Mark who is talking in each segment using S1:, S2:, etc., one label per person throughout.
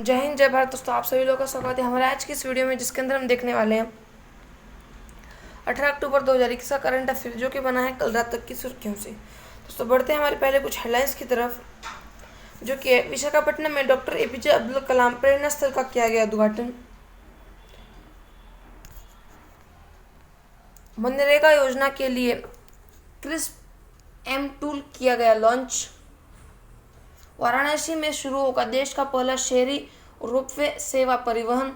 S1: जय हिंद जय भारत। दोस्तों आप सभी लोगों का स्वागत है हमारे आज की इस वीडियो में, जिसके अंदर हम देखने वाले हैं 18 अक्टूबर 2021 का करंट अफेयर, जो कि बना है कल रात तक की सुर्खियों से। दोस्तों बढ़ते हैं हमारे पहले कुछ हेडलाइंस की तरफ, जो कि विशाखापट्टनम में डॉक्टर एपीजे अब्दुल कलाम प्रेरणा स्थल का किया गया उद्घाटन। मनरेगा योजना के लिए क्रिस्प एम टूल किया गया लॉन्च। वाराणसी में शुरू होगा देश का पहला शहरी रोपवे सेवा परिवहन।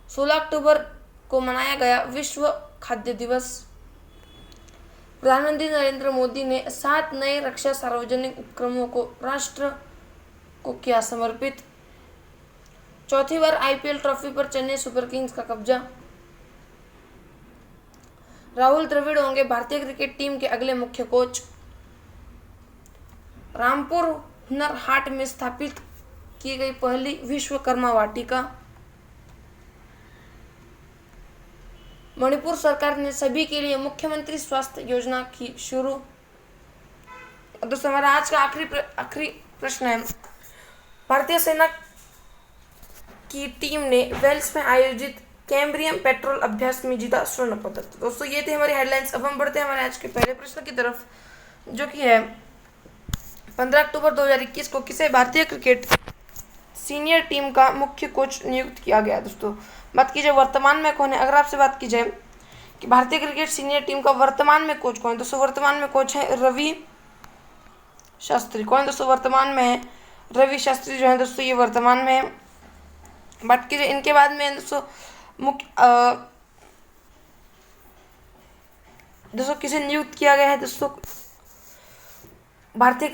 S1: 16 अक्टूबर को मनाया गया विश्व खाद्य दिवस। प्रधानमंत्री नरेंद्र मोदी ने 7 नए रक्षा सार्वजनिक उपक्रमों को राष्ट्र को किया समर्पित। चौथी बार आईपीएल ट्रॉफी पर चेन्नई सुपर किंग्स का कब्जा। राहुल द्रविड़ होंगे भारतीय क्रिकेट टीम के अगले मुख्य कोच। रामपुर हुनर हाट में स्थापित की गई पहली विश्वकर्मा वाटिका। मणिपुर सरकार ने सभी के लिए मुख्यमंत्री स्वास्थ्य योजना की शुरू। दोस्तों हमारा आज का आखिरी प्रश्न है, भारतीय सेना की टीम ने वेल्स में आयोजित कैम्ब्रियम पेट्रोल अभ्यास में जीता स्वर्ण पदक। दोस्तों ये थे हमारी हेडलाइंस। अब हम बढ़ते हैं हमारे आज के पहले प्रश्न की तरफ, जो कि है 15 अक्टूबर 2021 को किसे भारतीय क्रिकेट सीनियर टीम का मुख्य कोच नियुक्त किया गया। दोस्तों बात की जाए वर्तमान में कौन है, अगर आपसे बात की जाए कि भारतीय क्रिकेट सीनियर टीम का वर्तमान में कोच कौन है, दोस्तों वर्तमान में कोच है रवि शास्त्री। कौन दोस्तों वर्तमान में है रवि शास्त्री जो है दोस्तों, ये वर्तमान में है। बात की जाए इनके बाद में दोस्तों दोस्तों किसे नियुक्त किया गया है, दोस्तों भारतीय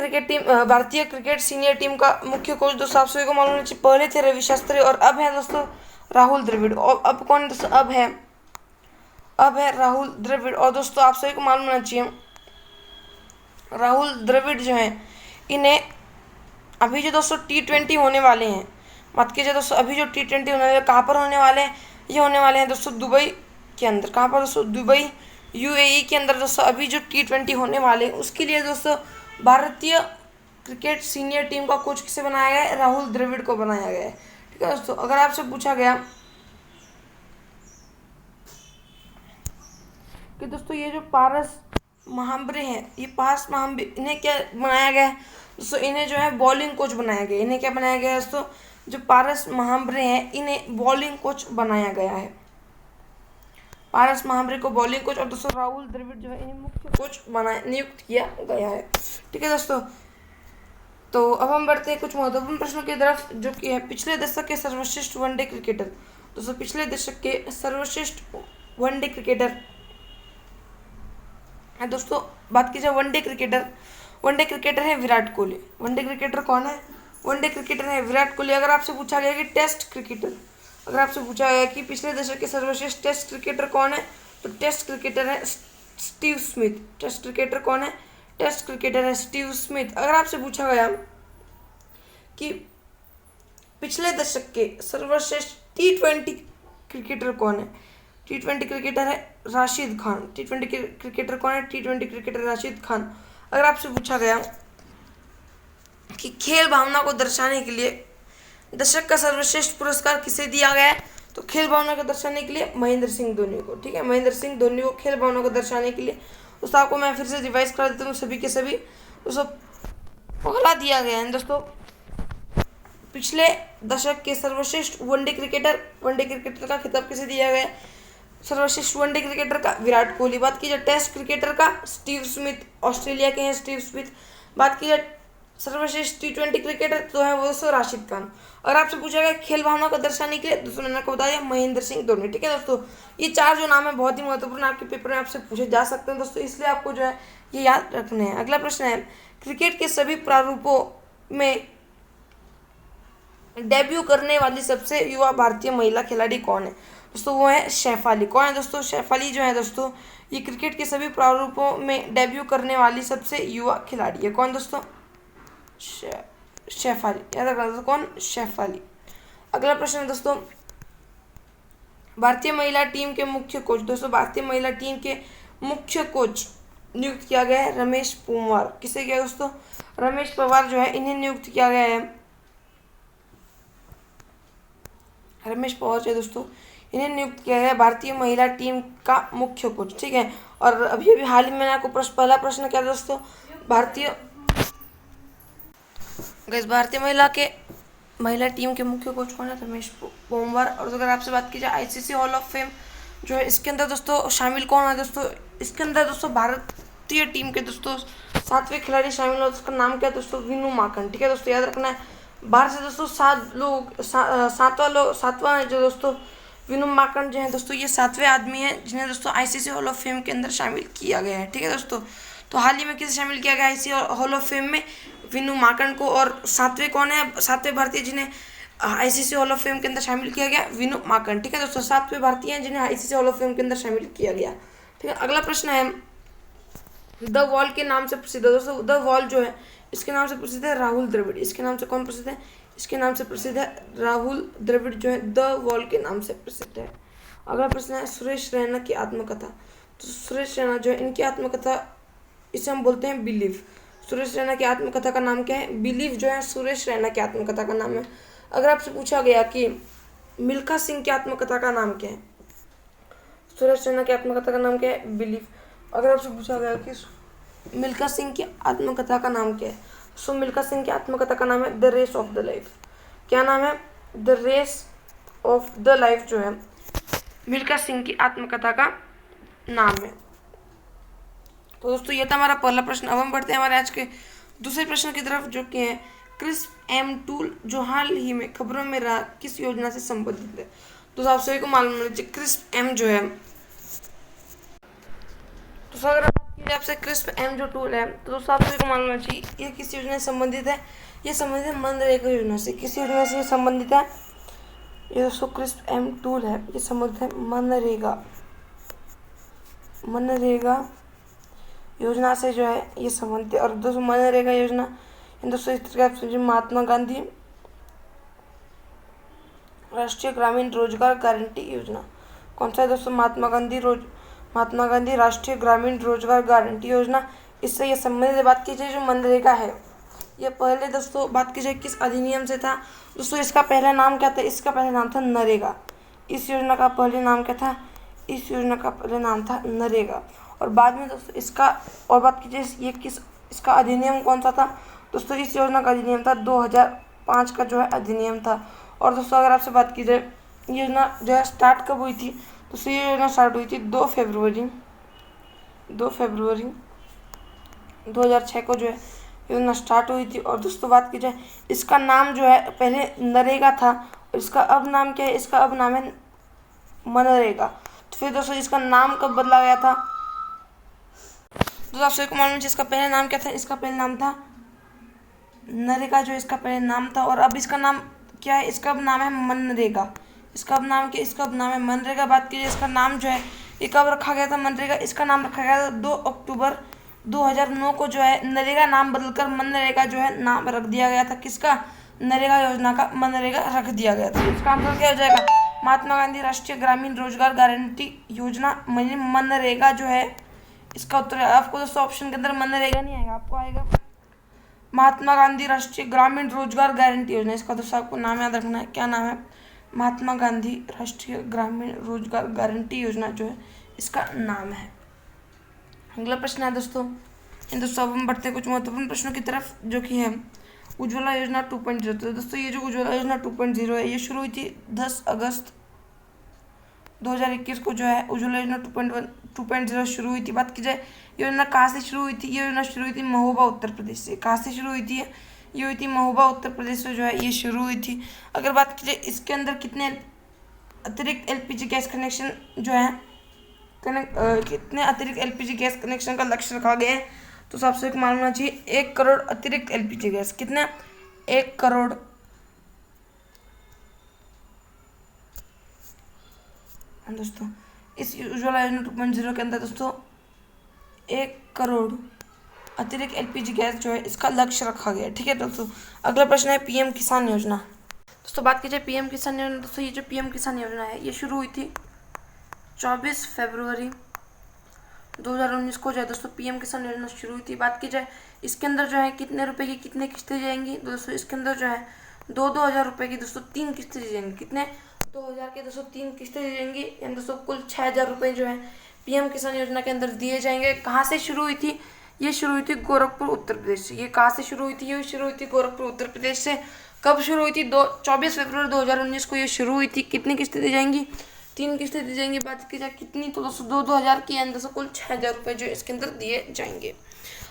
S1: क्रिकेट सीनियर टीम का मुख्य कोच दोस्तों आप सभी को मालूम होना चाहिए, पहले थे रवि शास्त्री और अब है दोस्तों राहुल द्रविड़। और अब कौन दोस्तों, अब है राहुल द्रविड़। और दोस्तों आप सभी को मालूम होना चाहिए राहुल द्रविड़ जो है, इन्हें अभी जो दोस्तों T20 होने वाले हैं, बात कीजिए दोस्तों अभी जो T20 होने वाले कहाँ पर होने वाले हैं, ये होने वाले हैं दोस्तों दुबई के अंदर। कहाँ पर दोस्तों, दुबई UAE के अंदर। दोस्तों अभी जो T20 होने वाले हैं उसके लिए दोस्तों भारतीय क्रिकेट सीनियर टीम का कोच किसे बनाया गया है, राहुल द्रविड़ को बनाया गया है। ठीक है दोस्तों, अगर आपसे पूछा गया कि दोस्तों ये जो पारस महाम्बरे हैं, ये पारस महाम्बरे इन्हें क्या बनाया गया है दोस्तों, इन्हें जो है बॉलिंग कोच बनाया गया है। इन्हें क्या बनाया गया है दोस्तों, जो पारस महाम्बरे हैं इन्हें बॉलिंग कोच बनाया गया है, पारस महाम्बरे को बॉलिंग कोच, और दोस्तों राहुल द्रविड़ जो है इन्हें मुख्य कोच नियुक्त किया गया है। ठीक है दोस्तों, तो अब हम बढ़ते हैं कुछ महत्वपूर्ण प्रश्नों की तरफ, जो कि है पिछले दशक के सर्वश्रेष्ठ वनडे क्रिकेटर। दोस्तों पिछले दशक के सर्वश्रेष्ठ वनडे क्रिकेटर है दोस्तों, बात की जाए वनडे क्रिकेटर है विराट कोहली। वनडे क्रिकेटर कौन है, वनडे क्रिकेटर है विराट कोहली। अगर आपसे पूछा गया कि टेस्ट क्रिकेटर, अगर आपसे पूछा गया कि पिछले दशक के सर्वश्रेष्ठ टेस्ट क्रिकेटर कौन है, तो टेस्ट क्रिकेटर है स्टीव स्मिथ। टेस्ट क्रिकेटर कौन है, टेस्ट क्रिकेटर है स्टीव स्मिथ। अगर आपसे पूछा गया कि पिछले दशक के सर्वश्रेष्ठ T20 क्रिकेटर कौन है, T20 क्रिकेटर है राशिद खान। T20 क्रिकेटर कौन है, T20 क्रिकेटर राशिद खान। अगर आपसे पूछा गया कि खेल भावना को दर्शाने के लिए दशक का सर्वश्रेष्ठ पुरस्कार किसे दिया गया है, तो खेल भावना को दर्शाने के लिए महेंद्र सिंह धोनी को। ठीक है, महेंद्र सिंह धोनी को खेल भावना को दर्शाने के लिए। दोस्तों आपको मैं फिर से रिवाइज करा देता हूँ सभी के सभी। दोस्तों पहला दिया गया है दोस्तों पिछले दशक के सर्वश्रेष्ठ वनडे क्रिकेटर का खिताब किसे दिया गया है, सर्वश्रेष्ठ वनडे क्रिकेटर का विराट कोहली। बात की जाए टेस्ट क्रिकेटर का स्टीव स्मिथ, ऑस्ट्रेलिया के हैं स्टीव स्मिथ। बात की जाए सर्वश्रेष्ठ T20 क्रिकेटर तो है वो दोस्तों राशिद खान। अगर आपसे पूछा गया खेल भावना को दर्शाने के लिए, दोस्तों मैंने आपको बता दिया महेंद्र सिंह धोनी। ठीक है दोस्तों, ये 4 जो नाम है बहुत ही महत्वपूर्ण, आपके पेपर में आपसे पूछे जा सकते हैं दोस्तों, इसलिए आपको जो है ये याद रखने हैं। अगला प्रश्न है, क्रिकेट के सभी प्रारूपों में डेब्यू करने वाली सबसे युवा भारतीय महिला खिलाड़ी कौन है, दोस्तों वो है शेफाली। कौन है दोस्तों, शेफाली जो है दोस्तों, ये क्रिकेट के सभी प्रारूपों में डेब्यू करने वाली सबसे युवा खिलाड़ी है। कौन दोस्तों, शेफाली, याद रखना दोस्तों कौन, शेफाली। अगला प्रश्न है दोस्तों, भारतीय महिला टीम के मुख्य कोच। दोस्तों भारतीय महिला टीम के मुख्य कोच नियुक्त किया गया है रमेश पुंवार। किसे किया दोस्तों, रमेश पवार जो है इन्हें नियुक्त किया गया है रमेश पवार जो है दोस्तों, इन्हें नियुक्त किया गया भारतीय महिला टीम का मुख्य कोच। ठीक है, और अभी अभी हाल ही में आपको पहला प्रश्न क्या था दोस्तों, भारतीय महिला टीम के मुख्य कोच कौन है, रमेश पोमवार। और अगर आपसे बात की जाए आईसीसी हॉल ऑफ फेम जो है, इसके अंदर दोस्तों शामिल कौन है दोस्तों, इसके अंदर दोस्तों भारतीय टीम के दोस्तों 7वें खिलाड़ी शामिल है, उसका नाम क्या है दोस्तों, विनू माकन। ठीक है दोस्तों, याद रखना है, बाहर से दोस्तों 7वां है जो दोस्तों विनू माकन जो है दोस्तों, ये 7वें आदमी है जिन्हें दोस्तों आईसीसी हॉल ऑफ फेम के अंदर शामिल किया गया है। ठीक है दोस्तों, तो हाल ही में किसे शामिल किया गया आईसीसी हॉल ऑफ फेम में, विनू माकन को। और 7वें कौन है, 7वें भारतीय जिन्हें आईसीसी हॉल ऑफ फेम के अंदर शामिल किया गया, विनू माकन। ठीक है दोस्तों, 7वें भारतीय हैं जिन्हें आईसीसी हॉल ऑफ फेम के अंदर शामिल किया गया। ठीक है, अगला प्रश्न है, द वॉल के नाम से प्रसिद्ध है दोस्तों, द वॉल जो है इसके नाम से प्रसिद्ध है राहुल द्रविड़। इसके नाम से कौन प्रसिद्ध है, इसके नाम से प्रसिद्ध है राहुल द्रविड़ जो है द वॉल के नाम से प्रसिद्ध है। अगला प्रश्न है, सुरेश रैना की आत्मकथा। तो सुरेश रैना जो है इनकी आत्मकथा, इसे हम बोलते हैं बिलीव। सुरेश रैना की आत्मकथा का नाम क्या है, बिलीव जो है सुरेश रैना की आत्मकथा का नाम है। अगर आपसे पूछा गया कि मिल्खा सिंह की आत्मकथा का नाम क्या है, सुरेश रैना की आत्मकथा का नाम क्या है, बिलीव। अगर आपसे पूछा गया कि मिल्खा सिंह की आत्मकथा का नाम क्या है, सो मिल्खा सिंह की आत्मकथा का नाम है the race of the life. क्या नाम है, the race of the life जो है मिल्खा सिंह की आत्मकथा का नाम है। तो दोस्तों ये था हमारा पहला प्रश्न। अब हम बढ़ते हैं हमारे आज के दूसरे प्रश्न की तरफ, जो कि है क्रिस्प एम टूल जो हाल ही में खबरों में रहा, किस योजना से संबंधित है। तो आप सभी को मालूम है क्रिस्प एम जो है, तो अगर आपसे क्रिस्प एम जो टूल है, तो दोस्तों आप सभी को मालूम चाहिए ये किस योजना से संबंधित है, ये संबंधित है मनरेगा योजना से। किस योजना से संबंधित है, ये दोस्तों क्रिस्प एम टूल है, ये संबंधित है मनरेगा योजना से जो है ये संबंधित है। और दोस्तों मनरेगा योजना दोस्तों इस तरह आप समझिए, महात्मा गांधी राष्ट्रीय ग्रामीण रोजगार गारंटी योजना। कौन सा है दोस्तों, महात्मा गांधी राष्ट्रीय ग्रामीण रोजगार गारंटी योजना। इससे ये संबंधित बात की जाए जो मनरेगा है, ये पहले दोस्तों बात की जाए किस अधिनियम से था दोस्तों, इसका पहला नाम क्या था, इसका पहला नाम था नरेगा। इस योजना का पहले नाम क्या था, इस योजना का पहले नाम था नरेगा। और बाद में दोस्तों इसका और बात की जाए ये इसका अधिनियम कौन सा था दोस्तों, इस योजना का अधिनियम था 2005 का जो है अधिनियम था। और दोस्तों अगर आपसे बात की जाए योजना जो है स्टार्ट कब हुई थी, दोस्तों ये योजना स्टार्ट हुई थी 2 फरवरी 2006 को जो है योजना स्टार्ट हुई थी। और दोस्तों बात की जाए इसका नाम जो है पहले नरेगा था, और इसका अब नाम क्या है, इसका अब नाम है मनरेगा। तो फिर दोस्तों इसका नाम कब बदला गया था, तो आप सभी को मालूम है इसका पहले नाम क्या था, इसका पहले नाम था नरेगा जो इसका पहले नाम था। और अब इसका नाम क्या है, इसका अब नाम है मनरेगा। इसका अब नाम क्या, इसका अब नाम है मनरेगा। बात कीजिए इसका नाम जो है ये कब रखा गया था मनरेगा, इसका नाम रखा गया था 2 अक्टूबर 2009 को जो है नरेगा नाम बदलकर मनरेगा जो है नाम रख दिया गया था। किसका, नरेगा योजना का मनरेगा रख दिया गया था। इसका आंसर क्या हो जाएगा, महात्मा गांधी राष्ट्रीय ग्रामीण रोजगार गारंटी योजना मनरेगा जो है इसका उत्तर है। आपको दोस्तों ऑप्शन के अंदर मनरेगा नहीं आएगा, आपको आएगा महात्मा गांधी राष्ट्रीय ग्रामीण रोजगार गारंटी योजना। इसका दोस्तों आपको नाम याद रखना है, क्या नाम है, महात्मा गांधी राष्ट्रीय ग्रामीण रोजगार गारंटी योजना जो है इसका नाम है। अगला प्रश्न है दोस्तों, अब हम बढ़ते हैं कुछ महत्वपूर्ण प्रश्नों की तरफ, जो कि है उज्ज्वला योजना 2.0। तो दोस्तों ये जो उज्ज्वला योजना 2.0 है ये शुरू हुई थी 10 अगस्त 2021 को जो है उज्ज्वला योजना 2.0 शुरू हुई थी। बात की जाए योजना कहाँ से शुरू हुई थी, ये योजना शुरू हुई थी महोबा उत्तर प्रदेश से। कहाँ से शुरू हुई थी ये हुई थी महोबा उत्तर प्रदेश से जो है ये शुरू हुई थी। अगर बात की जाए इसके अंदर कितने अतिरिक्त एलपीजी गैस कनेक्शन जो है कितने अतिरिक्त एलपीजी गैस कनेक्शन का लक्ष्य रखा गया है, तो सबसे मालूम होना चाहिए 1 करोड़ अतिरिक्त एलपीजी गैस। कितने, 1 करोड़ दोस्तों इस उज्ज्वला योजना 2.0 के अंदर दोस्तों 1 करोड़ अतिरिक्त एलपीजी गैस जो है इसका लक्ष्य रखा गया है। ठीक है दोस्तों, अगला प्रश्न है पीएम किसान योजना। दोस्तों बात कीजिए पीएम किसान योजना, दोस्तों ये जो पीएम किसान योजना है ये शुरू हुई थी 24 फरवरी 2019 को जो है दोस्तों पीएम किसान योजना शुरू हुई थी। बात की जाए इसके अंदर जो है कितने रुपए की कितने किस्तें जाएंगी, दोस्तों इसके अंदर जो है 2-2 हज़ार रुपये की दोस्तों 3 किस्तें दी जाएंगी। कितने, 2000 के दोस्तों 3 किस्तें दी जाएंगी, यानी दोस्तों कुल 6000 रुपये जो है पीएम किसान योजना के अंदर दिए जाएंगे। कहाँ से शुरू हुई थी? ये शुरू हुई थी गोरखपुर उत्तर प्रदेश से। ये कहाँ से शुरू हुई थी? ये शुरू हुई थी गोरखपुर उत्तर प्रदेश से। कब शुरू हुई थी? 24 फरवरी 2019 को ये शुरू हुई थी। कितनी किस्तें दी जाएंगी? 3 किस्तें दी जाएंगी। बात की जाए कितनी, तो दोस्तों 2000 की, यानी दोस्तों कुल 6000 रुपये जो इसके अंदर दिए जाएंगे।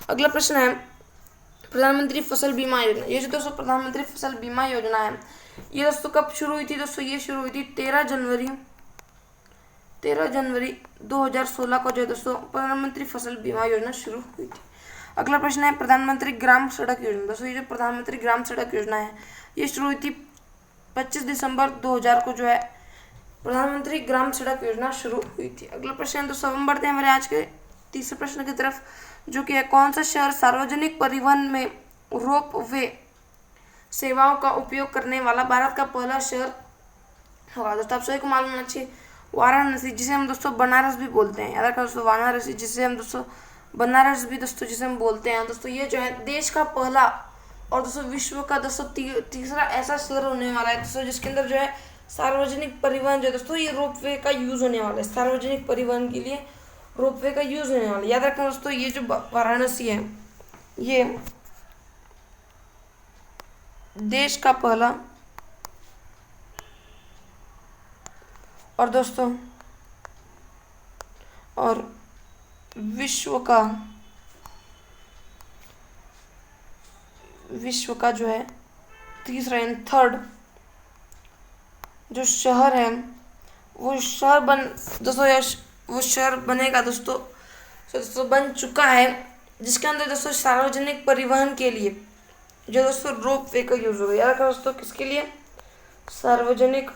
S1: अगला प्रश्न है प्रधानमंत्री फसल बीमा योजना। ये जो दोस्तों प्रधानमंत्री फसल बीमा योजना है, ये दोस्तों कब शुरू हुई थी? दोस्तों ये शुरू हुई थी 13 जनवरी 2016 को जो है दोस्तों प्रधानमंत्री फसल बीमा योजना शुरू हुई थी। अगला प्रश्न है प्रधानमंत्री ग्राम सड़क योजना। दोस्तों ये जो प्रधानमंत्री ग्राम सड़क योजना है, ये शुरू हुई थी 25 दिसंबर 2000 को जो है प्रधानमंत्री ग्राम सड़क योजना शुरू हुई थी। अगला प्रश्न है दोस्तों, हम बढ़ते हैं हमारे आज के तीसरे प्रश्न की तरफ, जो कि है कौन सा शहर सार्वजनिक परिवहन में रोप वे सेवाओं का उपयोग करने वाला भारत का पहला शहर होगा? दोस्तों आप सभी को मालूम होना चाहिए, वाराणसी, जिसे हम दोस्तों बनारस भी बोलते हैं। याद रखना दोस्तों, वाराणसी जिसे हम दोस्तों बनारस भी दोस्तों जिसे हम बोलते हैं। दोस्तों ये जो है देश का पहला और दोस्तों विश्व का दोस्तों तीसरा ऐसा शहर होने वाला है दोस्तों, जिसके अंदर जो है सार्वजनिक परिवहन जो है दोस्तों ये रोपवे का यूज होने वाला है। सार्वजनिक परिवहन के लिए रोपवे का यूज होने वाला है। याद रखना दोस्तों, ये जो वाराणसी है, ये देश का पहला और दोस्तों और विश्व का जो है तीसरा एंड थर्ड जो शहर है, वो शहर वो शहर बनेगा दोस्तों, बन चुका है, जिसके अंदर दोस्तों सार्वजनिक परिवहन के लिए जो दोस्तों रोप वे का यूज होगा। याद रखना दोस्तों, किसके लिए? सार्वजनिक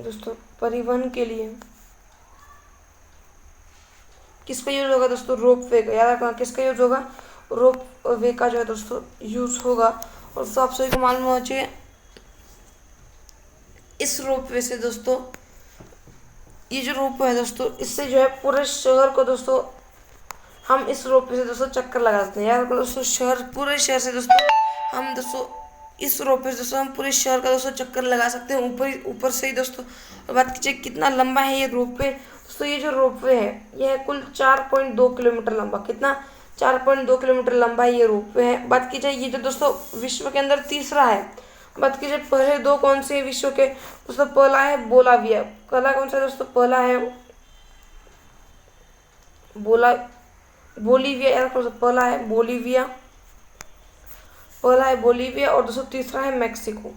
S1: दोस्तों परिवहन के लिए किसका यूज होगा? दोस्तों रोप वे का। याद रखना किसका यूज होगा? रोप वे का जो है दोस्तों यूज होगा। और दोस्तों आप सभी को मालूम होना चाहिए, इस रोप वे से दोस्तों, ये जो रोप वे है दोस्तों, इससे जो है पूरे शहर को दोस्तों हम इस रोप वे से दोस्तों चक्कर लगा सकते हैं। याद रखो दोस्तों, पूरे शहर से दोस्तों हम दोस्तों इस रोप वे से दोस्तों हम पूरे शहर का दोस्तों चक्कर लगा सकते हैं ऊपर से ही दोस्तों। और बात कीजिए कितना लंबा है ये रोप वे दोस्तों, ये जो रोप वे है ये है कुल 4.2 किलोमीटर लंबा। कितना? 4.2 किलोमीटर लंबा ये रोप वे है। बात की जाए ये जो दोस्तों विश्व के अंदर तीसरा है। बात कीजिए पहले दो कौन से विश्व के दोस्तों, पहला है बोलाविया। पहला कौन सा दोस्तों? पहला है बोलीविया। यार पहला है बोलीविया और दोस्तों तीसरा है मैक्सिको।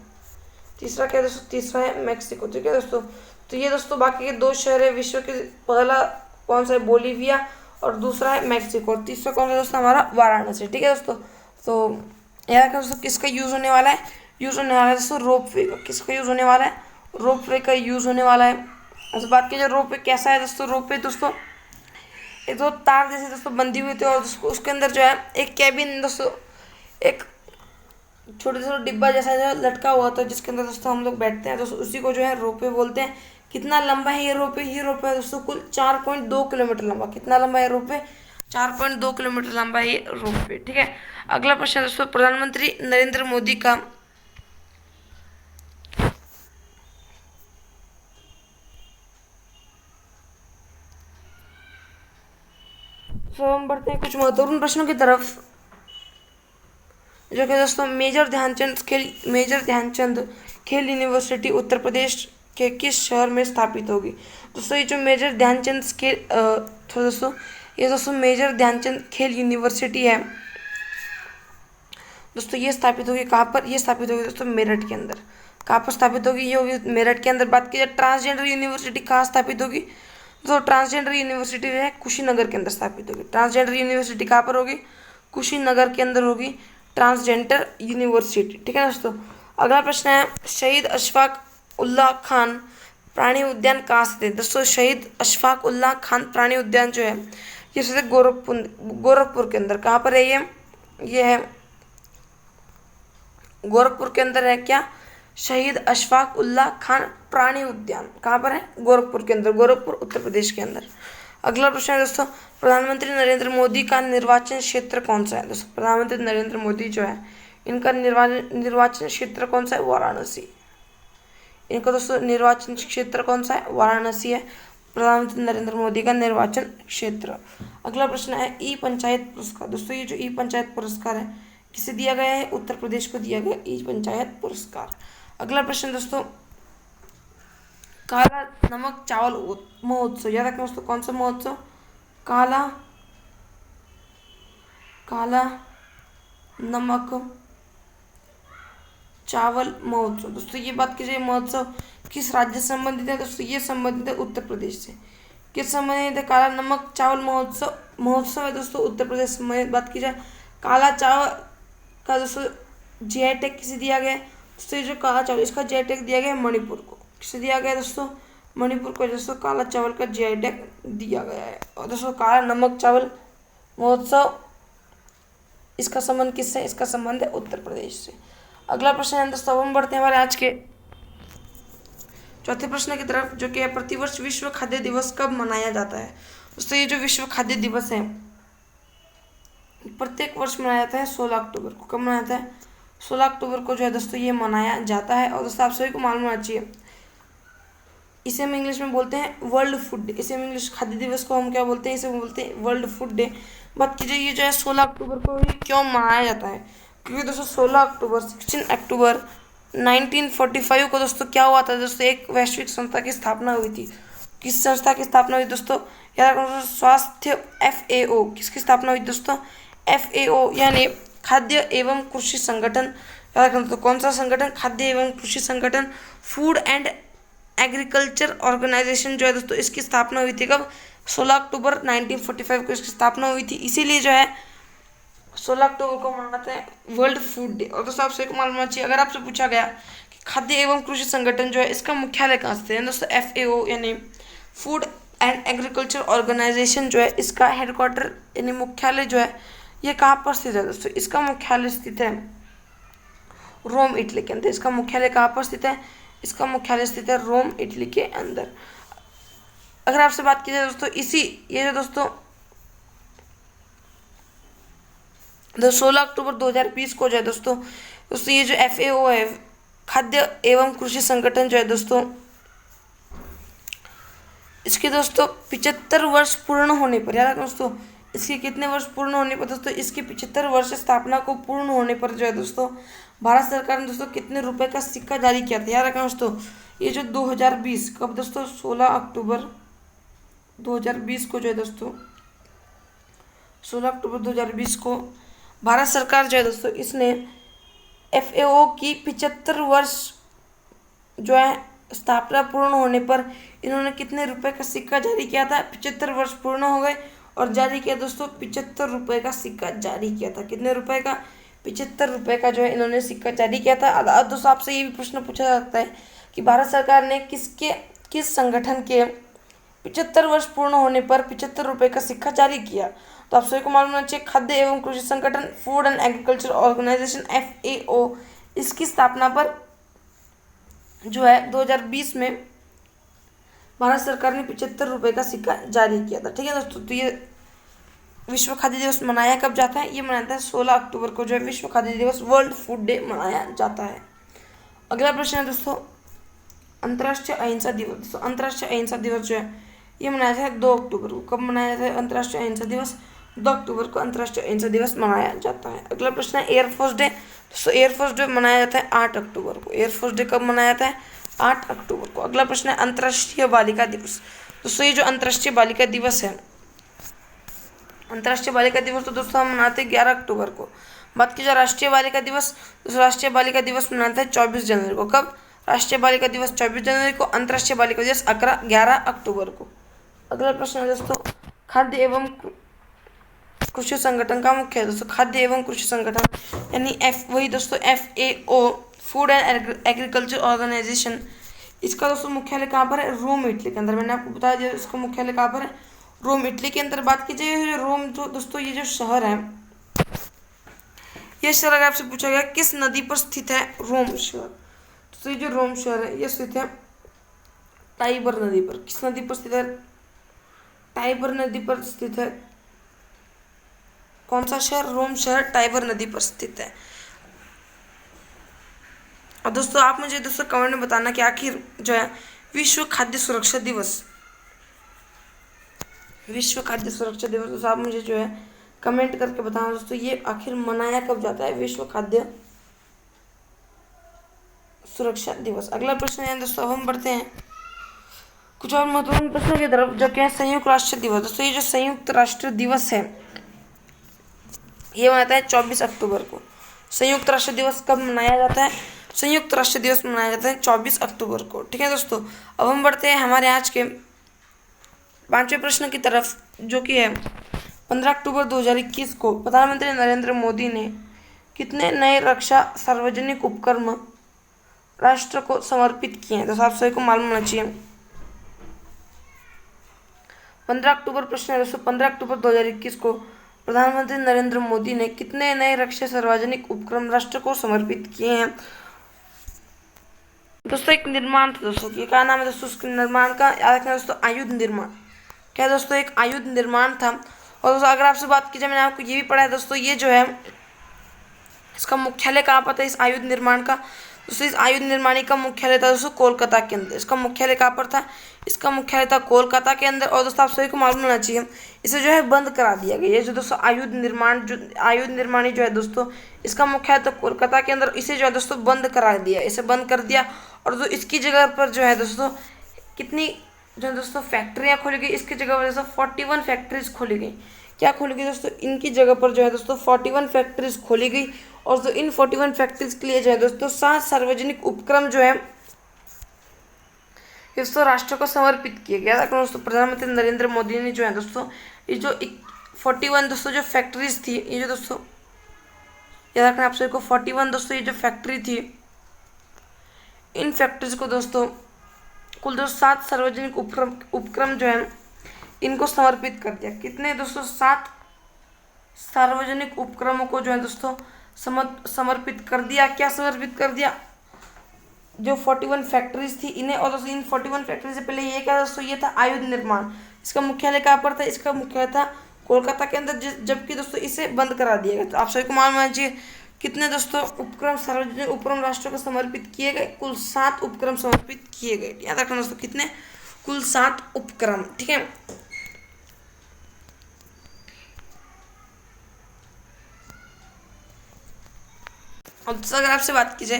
S1: तीसरा क्या है दोस्तों? तीसरा है मैक्सिको। ठीक है दोस्तों, तो ये दोस्तों बाकी के दो शहर है विश्व के। पहला कौन सा है? बोलीविया और दूसरा है मैक्सिको और तीसरा कौन सा दोस्तों? हमारा वाराणसी। ठीक है दोस्तों, तो याद रखना दोस्तों किसका यूज होने वाला है? यूज होने वाला है दोस्तों रोप वे का। किसका यूज होने वाला है? रोप वे का यूज होने वाला है। तो बात की जो रोप वे कैसा है दोस्तों? रोप वे दोस्तों एक दो तार जैसे दोस्तों बंधी हुई थी और उसके अंदर जो है एक कैबिन दोस्तों, एक छोटे छोटे डिब्बा जैसा जो लटका हुआ था, जिसके अंदर दोस्तों हम लोग बैठते हैं दोस्तों, उसी को जो है रोप वे बोलते हैं। कितना लंबा है ये रोप वे? ये रोप वे है दोस्तों कुल 4.2 किलोमीटर लंबा। कितना लंबा है रोप वे? 4.2 किलोमीटर लंबा है ये रोप वे। ठीक है, अगला प्रश्न दोस्तों, प्रधानमंत्री नरेंद्र मोदी का हम बढ़ते हैं कुछ महत्वपूर्ण प्रश्नों की तरफ, जो कि दोस्तों मेजर ध्यानचंद खेल यूनिवर्सिटी उत्तर प्रदेश के किस शहर में स्थापित होगी? दोस्तों ये जो मेजर ध्यानचंद मेजर ध्यानचंद खेल यूनिवर्सिटी है दोस्तों, ये स्थापित होगी कहाँ पर? ये स्थापित होगी दोस्तों मेरठ के अंदर। कहाँ पर स्थापित होगी? ये होगी मेरठ के अंदर। बात की जाए ट्रांसजेंडर यूनिवर्सिटी कहाँ स्थापित होगी? तो ट्रांसजेंडर यूनिवर्सिटी जो है कुशीनगर के अंदर स्थापित होगी। ट्रांसजेंडर यूनिवर्सिटी कहाँ पर होगी? कुशीनगर के अंदर होगी ट्रांसजेंडर यूनिवर्सिटी। ठीक है दोस्तों, अगला प्रश्न है शहीद अशफाक उल्लाह खान प्राणी उद्यान कहाँ स्थित है? दोस्तों शहीद अशफाक उल्लाह खान प्राणी उद्यान जो है ये स्थित है गोरखपुर के अंदर। कहाँ पर है ये है गोरखपुर के अंदर है। क्या? शहीद अशफाक उल्लाह खान प्राणी उद्यान कहाँ पर है? गोरखपुर के अंदर, गोरखपुर उत्तर प्रदेश के अंदर। अगला प्रश्न है दोस्तों, प्रधानमंत्री नरेंद्र मोदी का निर्वाचन क्षेत्र कौन सा है? दोस्तों प्रधानमंत्री नरेंद्र मोदी जो है इनका निर्वाचन क्षेत्र कौन सा है? वाराणसी। इनका दोस्तों निर्वाचन क्षेत्र कौन सा है? वाराणसी है। प्रधानमंत्री नरेंद्र मोदी का निर्वाचन क्षेत्र। अगला प्रश्न है ई पंचायत पुरस्कार। दोस्तों ये जो ई पंचायत पुरस्कार है किसे दिया गया है? उत्तर प्रदेश को दिया गया ई पंचायत पुरस्कार। अगला प्रश्न दोस्तों, काला नमक चावल महोत्सव, याद रखें दोस्तों कौन सा महोत्सव? काला नमक चावल महोत्सव। दोस्तों ये बात कीजिए महोत्सव किस राज्य से संबंधित है? दोस्तों ये संबंधित है उत्तर प्रदेश से। किस संबंधित है? काला नमक चावल महोत्सव है दोस्तों उत्तर प्रदेश से संबंधित। बात की जाए काला चावल का दोस्तों जीआई टैग किसे दिया गया है? दोस्तों ये जो काला चावल इसका जीआई टैग दिया गया है मणिपुर को। किसे दिया गया है दोस्तों? मणिपुर को दोस्तों काला चावल का जीआई टैग दिया गया है। और दोस्तों काला नमक चावल महोत्सव इसका संबंध किससे? इसका संबंध है उत्तर प्रदेश से। अगला प्रश्न है दोस्तों, हम बढ़ते हैं हमारे आज के चौथे प्रश्न की तरफ, जो कि है प्रतिवर्ष विश्व खाद्य दिवस कब मनाया जाता है? दोस्तों ये जो विश्व खाद्य दिवस है प्रत्येक वर्ष मनाया जाता है 16 अक्टूबर को। कब मनाया जाता है? 16 अक्टूबर को जो है दोस्तों ये मनाया जाता है। और दोस्तों आप सभी को मालूम होना चाहिए इसे हम इंग्लिश में बोलते हैं वर्ल्ड फूड डे। इसे हम इंग्लिश खाद्य दिवस को हम क्या बोलते हैं? इसे बोलते हैं वर्ल्ड फूड डे। बात कीजिए ये जो है 16 अक्टूबर को ये क्यों मनाया जाता है? क्योंकि दोस्तों 16 अक्टूबर 1945 को दोस्तों क्या हुआ था? दोस्तों एक वैश्विक संस्था की स्थापना हुई थी। किस संस्था की स्थापना हुई दोस्तों? याद रखना स्वास्थ्य FAO। किसकी स्थापना हुई दोस्तों? FAO यानी खाद्य एवं कृषि संगठन। याद रखना तो कौन सा संगठन? खाद्य एवं कृषि संगठन। फूड एंड एग्रीकल्चर ऑर्गेनाइजेशन जो है दोस्तों इसकी स्थापना हुई थी कब? 16 अक्टूबर 1945 को इसकी स्थापना हुई थी। इसीलिए जो है 16 अक्टूबर को मनाते हैं वर्ल्ड फूड डे। और दोस्तों आपसे एक मालूम होना चाहिए, अगर आपसे पूछा गया कि खाद्य एवं कृषि संगठन जो है इसका मुख्यालय कहाँ स्थित है? दोस्तों FAO यानी फूड एंड एग्रीकल्चर ऑर्गेनाइजेशन जो है इसका हेडक्वार्टर यानी मुख्यालय जो है ये कहाँ पर स्थित है? दोस्तों इसका मुख्यालय स्थित है रोम इटली के अंदर। इसका मुख्यालय कहाँ पर स्थित है? इसका मुख्यालय स्थित है रोम इटली के अंदर। अगर आपसे बात की जाए दोस्तों ये जो दोस्तों 16 अक्टूबर 2020 को जो है दोस्तों ये जो FAO है खाद्य एवं कृषि संगठन जो है दोस्तों इसके दोस्तों 75 वर्ष पूर्ण होने पर, याद रखना दोस्तों इसके कितने वर्ष पूर्ण होने पर? दोस्तों इसके 75 वर्ष स्थापना को पूर्ण होने पर जो है दोस्तों भारत सरकार ने दोस्तों कितने रुपए का सिक्का जारी किया था? याद रखना दोस्तों ये जो 2020 कब दोस्तों 16 अक्टूबर 2020 को जो है दोस्तों 16 अक्टूबर 2020 को भारत सरकार जो है दोस्तों इसने FAO की 75 वर्ष जो है स्थापना पूर्ण होने पर इन्होंने कितने रुपए का सिक्का जारी किया था? 75 वर्ष पूर्ण हो गए और जारी किया दोस्तों 75 रुपए का सिक्का जारी किया था। कितने रुपए का? 75 रुपए का जो है इन्होंने सिक्का जारी किया था। अब दोस्तों आपसे ये भी प्रश्न पूछा जा सकता है कि भारत सरकार ने किस संगठन के 75 वर्ष पूर्ण होने पर 75 रुपए का सिक्का जारी किया? तो आप सभी को मालूम होना चाहिए खाद्य एवं कृषि संगठन food and agriculture organisation FAO इसकी स्थापना पर जो है 2020 में भारत सरकार ने 75 रुपए का सिक्का जारी किया था। ठीक है दोस्तों, तो ये विश्व खाद्य दिवस मनाया कब जाता है? ये मनाता है 16 अक्टूबर को जो है विश्व खाद्य दिवस वर्ल्ड फूड डे मनाया जाता है। अगला प्रश्न है दोस्तों अंतर्राष्ट्रीय अहिंसा दिवस। दोस्तों अंतर्राष्ट्रीय अहिंसा दिवस जो है ये मनाया जाता है 2 अक्टूबर को। कब मनाया जाता है अंतर्राष्ट्रीय अहिंसा दिवस? 2 अक्टूबर को अंतर्राष्ट्रीय अहिंसा दिवस मनाया जाता है। अगला प्रश्न है एयरफोर्स डे। दोस्तों एयरफोर्स डे मनाया जाता है 8 अक्टूबर को। एयरफोर्स डे कब मनाया जाता है? 8 अक्टूबर को। अगला प्रश्न है अंतर्राष्ट्रीय बालिका दिवस। दोस्तों ये जो अंतर्राष्ट्रीय बालिका दिवस है अंतर्राष्ट्रीय बालिका दिवस तो दोस्तों हम मनाते हैं 11 अक्टूबर को। बात की जाए राष्ट्रीय बालिका दिवस, राष्ट्रीय बालिका दिवस मनाते हैं 24 जनवरी को। कब? राष्ट्रीय बालिका दिवस 24 जनवरी को। अंतर्राष्ट्रीय बालिका दिवस 11 अक्टूबर को। अगला प्रश्न है दोस्तों खाद्य एवं कृषि संगठन का मुख्य है दोस्तों खाद्य एवं कृषि संगठन यानी वही दोस्तों FAO food and agriculture organisation इसका दोस्तों मुख्यालय कहाँ पर है? रोम इटली के अंदर। मैंने आपको बताया दिया इसका मुख्यालय कहाँ पर है? रोम इटली के अंदर। बात की जाए रोम जो दोस्तों ये जो शहर है ये शहर अगर आपसे पूछा गया किस नदी पर स्थित है? रोम शहर। तो ये जो रोम शहर है ये स्थित है टाइबर नदी पर। किस नदी पर स्थित है? टाइबर नदी पर स्थित है। कौन सा शहर? रोम शहर टाइबर नदी पर स्थित है। और दोस्तों आप मुझे दोस्तों कमेंट में बताना कि आखिर जो है विश्व खाद्य सुरक्षा दिवस दोस्तों आप मुझे जो है कमेंट करके बताना दोस्तों ये आखिर मनाया कब जाता है विश्व खाद्य सुरक्षा दिवस। अगला प्रश्न है दोस्तों, अब हम बढ़ते हैं कुछ और महत्वपूर्ण प्रश्नों की तरफ जो कि है संयुक्त राष्ट्र दिवस। दोस्तों ये जो संयुक्त राष्ट्र दिवस है ये मनाता है 24 अक्टूबर को। संयुक्त राष्ट्र दिवस कब मनाया जाता है? संयुक्त राष्ट्र दिवस मनाया जाता है 24 अक्टूबर को। ठीक है दोस्तों, अब हम बढ़ते हैं हमारे आज के 5वें प्रश्न की तरफ जो कि है 15 अक्टूबर 2021 को प्रधानमंत्री नरेंद्र मोदी ने कितने नए रक्षा सार्वजनिक उपक्रम राष्ट्र को समर्पित किए हैं? तो आप सभी को मालूम होना चाहिए 15 अक्टूबर प्रश्न है दोस्तों, 15 अक्टूबर 2021 को प्रधानमंत्री नरेंद्र मोदी ने कितने नए रक्षा सार्वजनिक उपक्रम राष्ट्र को समर्पित किए हैं? दोस्तों एक निर्माण था दोस्तों, ये क्या नाम है दोस्तों उसके निर्माण का? याद रखना दोस्तों, आयुध निर्माण। क्या दोस्तों? एक आयुध निर्माण था। और दोस्तों अगर आपसे बात की जाए, मैंने आपको ये भी पढ़ा है दोस्तों, ये जो है इसका मुख्यालय कहाँ पर था इस आयुध निर्माण का? दोस्तों इस आयुध निर्माणी का मुख्यालय था दोस्तों कोलकाता के अंदर। इसका मुख्यालय कहाँ पर था? इसका मुख्यालय था कोलकाता के अंदर। और दोस्तों आप सभी को मालूम होना चाहिए इसे जो है बंद करा दिया गया। ये जो दोस्तों आयुध निर्माणी जो है दोस्तों इसका मुख्यालय था कोलकाता के अंदर, इसे जो है दोस्तों बंद करा दिया, इसे बंद कर दिया। और जो इसकी जगह पर जो है दोस्तों कितनी जो है दोस्तों फैक्ट्रियाँ खोली गई, इसकी जगह पर दोस्तों 41 फैक्ट्रीज खोली गई। क्या खोली गई दोस्तों? इनकी जगह पर जो है दोस्तों 41 फैक्ट्रीज खोली गई। और जो इन 41 फैक्ट्रीज के लिए जो है दोस्तों 7 सार्वजनिक उपक्रम जो है दोस्तों राष्ट्र को समर्पित किए गया था। दोस्तों प्रधानमंत्री नरेंद्र मोदी ने जो है दोस्तों ये जो 41 दोस्तों जो फैक्ट्रीज थी, ये जो दोस्तों याद रखना आप सभी को 41 दोस्तों ये जो फैक्ट्री थी, इन फैक्ट्रीज को दोस्तों कुल दोस्तों 7 सार्वजनिक उपक्रम जो है इनको समर्पित कर दिया। कितने दोस्तों? 7 सार्वजनिक उपक्रमों को जो है दोस्तों समर्पित कर दिया। क्या समर्पित कर दिया? जो 41 फैक्ट्रीज थी इन्हें। और दोस्तों इन 41 फैक्ट्री से पहले ये क्या दोस्तों? ये था आयुध निर्माण। इसका मुख्यालय कहाँ पर था? इसका मुख्यालय था कोलकाता के अंदर, जबकि दोस्तों इसे बंद करा दिया गया। तो आप सभी को मालूम होना चाहिए कितने दोस्तों उपक्रम सार्वजनिक उपक्रम राष्ट्र को समर्पित किए गए? कुल 7 उपक्रम समर्पित किए गए। याद रखना दोस्तों कितने? कुल 7 उपक्रम। ठीक है, और दोस्तों अगर आपसे बात की जाए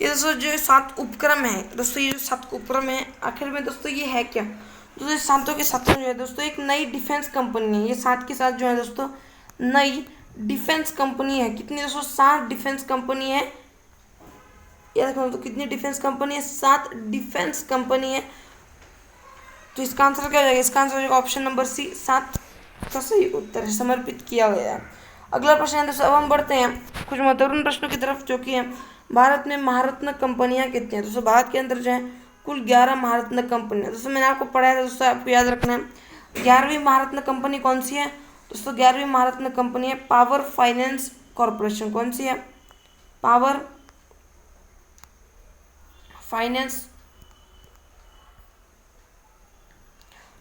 S1: ये दोस्तों जो 7 उपक्रम है दोस्तों, ये जो 7 उपक्रम है आखिर में दोस्तों ये है क्या? दोस्तों ये 7 के 7 जो है दोस्तों एक नई डिफेंस कंपनी है। ये 7 के 7 जो है दोस्तों नई डिफेंस कंपनी है। कितनी दोस्तों? 7 डिफेंस कंपनी है। याद रखना तो कितनी डिफेंस कंपनी है? 7 डिफेंस कंपनी है। तो इसका आंसर क्या हो जाएगा? इसका आंसर हो जाएगा ऑप्शन नंबर सी, 7 का सही उत्तर समर्पित किया गया है। अगला प्रश्न है दोस्तों, अब हम बढ़ते हैं कुछ महत्वपूर्ण प्रश्नों की तरफ जो कि है भारत में महारत्न कंपनियां कितनी हैं? दोस्तों भारत के अंदर जो है कुल 11 महारत्न कंपनियां। दोस्तों मैंने आपको पढ़ाया था दोस्तों, आपको याद रखना है 11वीं महारत्न कंपनी कौन सी है? दोस्तों 11वीं महारत्न कंपनी है पावर फाइनेंस कॉर्पोरेशन। कौन सी है? Power finance.